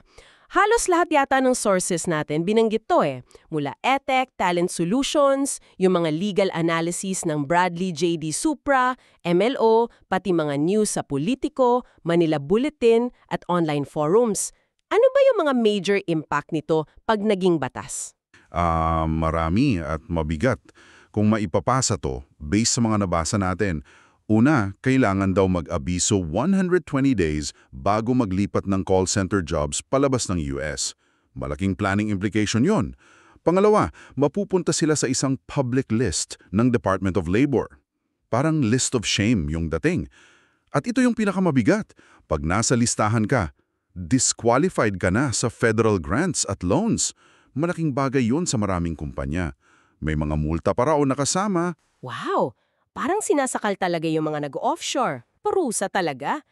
Halos lahat yata ng sources natin binanggit to Mula ETEC, Talent Solutions, yung mga legal analysis ng Bradley J.D. Supra, MLO, pati mga news sa Politico, Manila Bulletin, at online forums. Ano ba yung mga major impact nito pag naging batas? Marami at mabigat. Kung maipapasa to, based sa mga nabasa natin, una, kailangan daw mag-abiso 120 days bago maglipat ng call center jobs palabas ng US. Malaking planning implication yon. Pangalawa, mapupunta sila sa isang public list ng Department of Labor. Parang list of shame yung dating. At ito yung pinakamabigat. Pag nasa listahan ka, disqualified ka na sa federal grants at loans. Malaking bagay yun sa maraming kumpanya. May mga multa pa raw nakasama. Wow! Parang sinasakal talaga yung mga nag-offshore. Parusa talaga.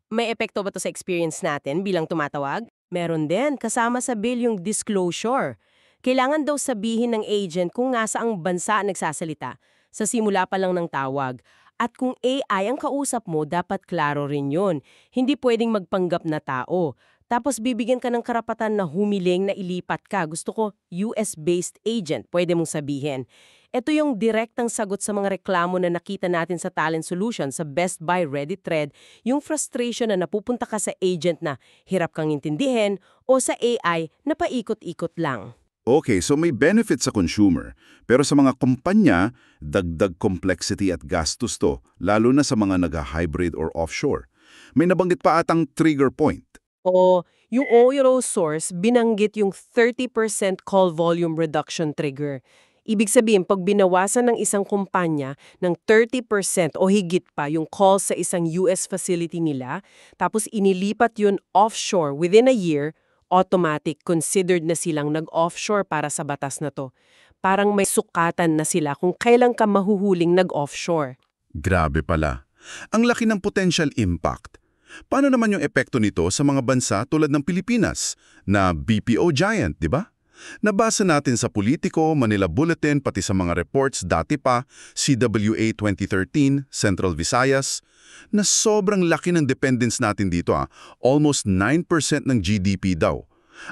May epekto ba to sa experience natin bilang tumatawag? Meron din, kasama sa bill yung disclosure. Kailangan daw sabihin ng agent kung nasa ang bansa nagsasalita, sa simula pa lang ng tawag. At kung AI ang kausap mo, dapat klaro rin yun. Hindi pwedeng magpanggap na tao. Tapos bibigyan ka ng karapatan na humiling na ilipat ka. Gusto ko, US-based agent, pwede mong sabihin. Ito yung direktang sagot sa mga reklamo na nakita natin sa Talent Solutions, sa Best Buy, Reddit Thread, yung frustration na napupunta ka sa agent na hirap kang intindihin o sa AI na paikot-ikot lang. Okay, so may benefit sa consumer. Pero sa mga kumpanya, dagdag complexity at gastos to, lalo na sa mga nag-hybrid or offshore. May nabanggit pa atang trigger point. O yung Oiro source, binanggit yung 30% call volume reduction trigger. Ibig sabihin, pag binawasan ng isang kumpanya ng 30% o higit pa yung call sa isang US facility nila, tapos inilipat yun offshore within a year, automatic considered na silang nag-offshore para sa batas na to. Parang may sukatan na sila kung kailan ka mahuhuling nag-offshore. Grabe pala. Ang laki ng potential impact. Paano naman yung epekto nito sa mga bansa tulad ng Pilipinas, na BPO giant, di ba? Nabasa natin sa Politico, Manila Bulletin, pati sa mga reports dati pa, CWA 2013, Central Visayas, na sobrang laki ng dependence natin dito. Almost 9% ng GDP daw.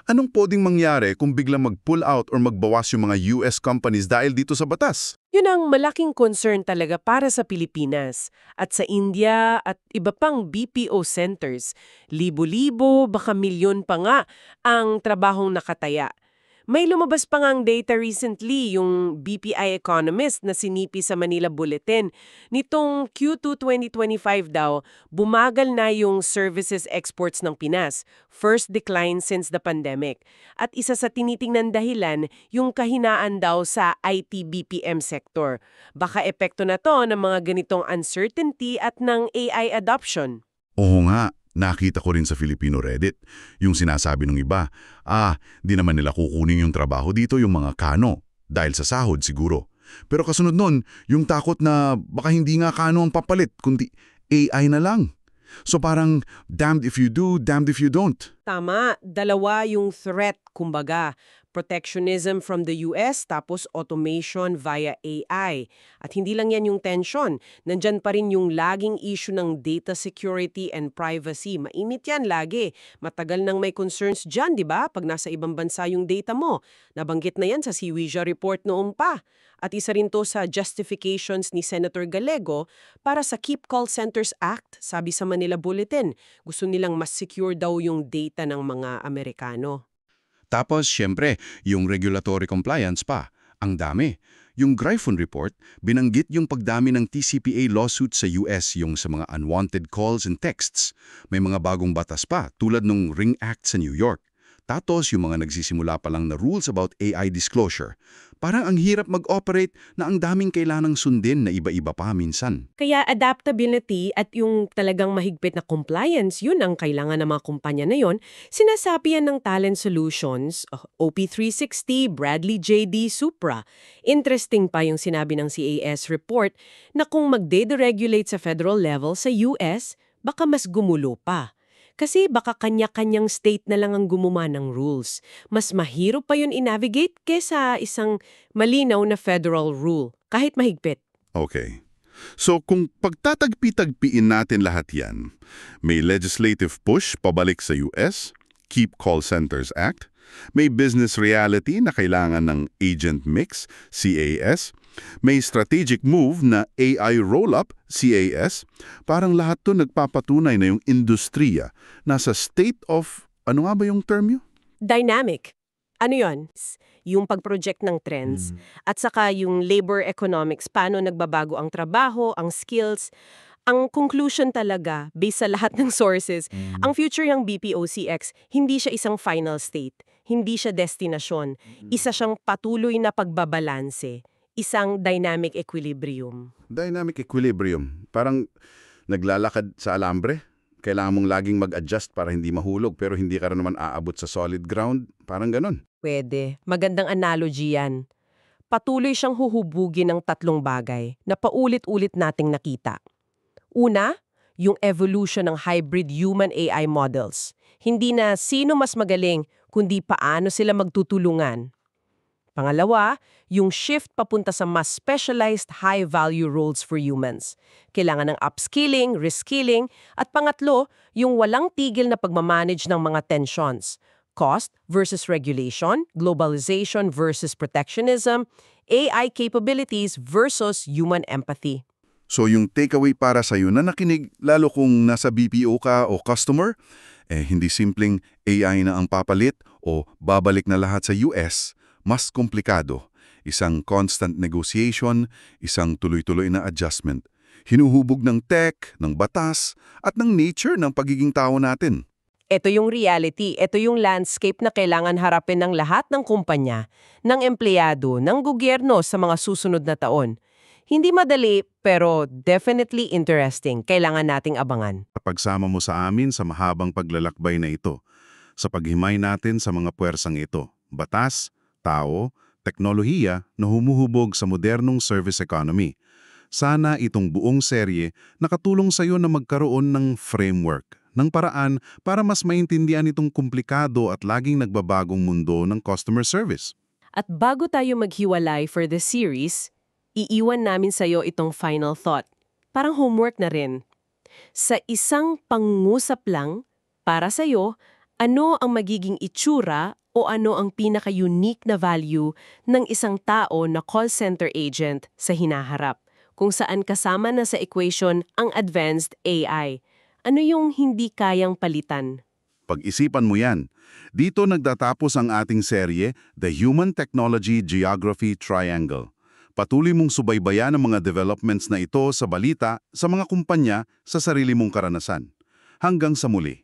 Anong pwedeng mangyari kung biglang mag-pull out or magbawas yung mga US companies dahil dito sa batas? Yun ang malaking concern talaga para sa Pilipinas. At sa India at iba pang BPO centers, libo-libo, baka milyon pa nga ang trabahong nakataya. May lumabas pa ngang data recently, yung BPI Economist na sinipi sa Manila Bulletin. Nitong Q2 2025 daw, bumagal na yung services exports ng Pinas. First decline since the pandemic. At isa sa tinitingnan dahilan, yung kahinaan daw sa IT BPM sector. Baka epekto na to ng mga ganitong uncertainty at ng AI adoption. Oo nga. Nakita ko rin sa Filipino Reddit, yung sinasabi ng iba, di naman nila kukunin yung trabaho dito yung mga Kano, dahil sa sahod siguro. Pero kasunod nun, yung takot na baka hindi nga Kano ang papalit, kundi AI na lang. So parang damned if you do, damned if you don't. Tama, dalawa yung threat, kumbaga. Protectionism from the US, tapos automation via AI. At hindi lang yan yung tension. Nandyan pa rin yung laging issue ng data security and privacy. Mainit yan lagi. Matagal nang may concerns dyan, di ba? Pag nasa ibang bansa yung data mo. Nabanggit na yan sa CIWIJA report noon pa. At isa rin to sa justifications ni Senator Gallego para sa Keep Call Centers Act, sabi sa Manila Bulletin. Gusto nilang mas secure daw yung data ng mga Amerikano. Tapos, syempre, yung regulatory compliance pa. Ang dami. Yung Gryphon report, binanggit yung pagdami ng TCPA lawsuit sa US yung sa mga unwanted calls and texts. May mga bagong batas pa, tulad ng Ring Act sa New York. Tapos yung mga nagsisimula pa lang na rules about AI disclosure. Parang ang hirap mag-operate na ang daming kailangang sundin na iba-iba pa minsan. Kaya adaptability at yung talagang mahigpit na compliance, yun ang kailangan ng mga kumpanya na yun. Sinasabi yan ng Talent Solutions, OP360, Bradley JD, Supra. Interesting pa yung sinabi ng CAS report na kung magde-deregulate sa federal level sa US, baka mas gumulo pa. Kasi baka kanya-kanyang state na lang ang gumawa ng rules. Mas mahirap pa yun i-navigate kesa isang malinaw na federal rule, kahit mahigpit. Okay. So kung pagtatagpi-tagpiin natin lahat yan, may legislative push pabalik sa US, Keep Call Centers Act, may business reality na kailangan ng agent mix, CAS, may strategic move na AI roll-up, CAS, parang lahat to nagpapatunay na yung industriya nasa state of, ano nga ba yung term yun? Dynamic. Ano yon? Yung pag-project ng trends. At saka yung labor economics, paano nagbabago ang trabaho, ang skills. Ang conclusion talaga, based sa lahat ng sources, ang future ng BPO-CX, hindi siya isang final state. Hindi siya destinasyon. Isa siyang patuloy na pagbabalanse. Isang dynamic equilibrium. Dynamic equilibrium. Parang naglalakad sa alambre. Kailangan mong laging mag-adjust para hindi mahulog pero hindi ka rin naman aabot sa solid ground. Parang ganun. Pwede. Magandang analogy yan. Patuloy siyang huhubugin ng tatlong bagay na paulit-ulit nating nakita. Una, yung evolution ng hybrid human-AI models. Hindi na sino mas magaling, kundi paano sila magtutulungan. Pangalawa, yung shift papunta sa mas specialized high-value roles for humans. Kailangan ng upskilling, reskilling, at pangatlo, yung walang tigil na pagmamanage ng mga tensions. Cost versus regulation, globalization versus protectionism, AI capabilities versus human empathy. So yung takeaway para sa'yo na nakinig, lalo kung nasa BPO ka o customer, hindi simpleng AI na ang papalit o babalik na lahat sa US, mas komplikado. Isang constant negotiation, isang tuloy-tuloy na adjustment. Hinuhubog ng tech, ng batas, at ng nature ng pagiging tao natin. Ito yung reality, ito yung landscape na kailangan harapin ng lahat ng kumpanya, ng empleyado, ng gobyerno sa mga susunod na taon. Hindi madali, pero definitely interesting. Kailangan nating abangan. Pagsama mo sa amin sa mahabang paglalakbay na ito, sa paghimay natin sa mga puwersang ito, batas, tao, teknolohiya na humuhubog sa modernong service economy. Sana itong buong serye nakatulong sa iyo na magkaroon ng framework, ng paraan para mas maintindihan itong komplikado at laging nagbabagong mundo ng customer service. At bago tayo maghiwalay for the series, iiwan namin sa iyo itong final thought. Parang homework na rin. Sa isang pangusap lang, para sa iyo, ano ang magiging itsura o ano ang pinaka-unique na value ng isang tao na call center agent sa hinaharap, kung saan kasama na sa equation ang advanced AI. Ano yung hindi kayang palitan? Pag-isipan mo yan. Dito nagtatapos ang ating serye, The Human Technology Geography Triangle. Patuloy mong subaybayan ang mga developments na ito sa balita, sa mga kumpanya, sa sarili mong karanasan. Hanggang sa muli.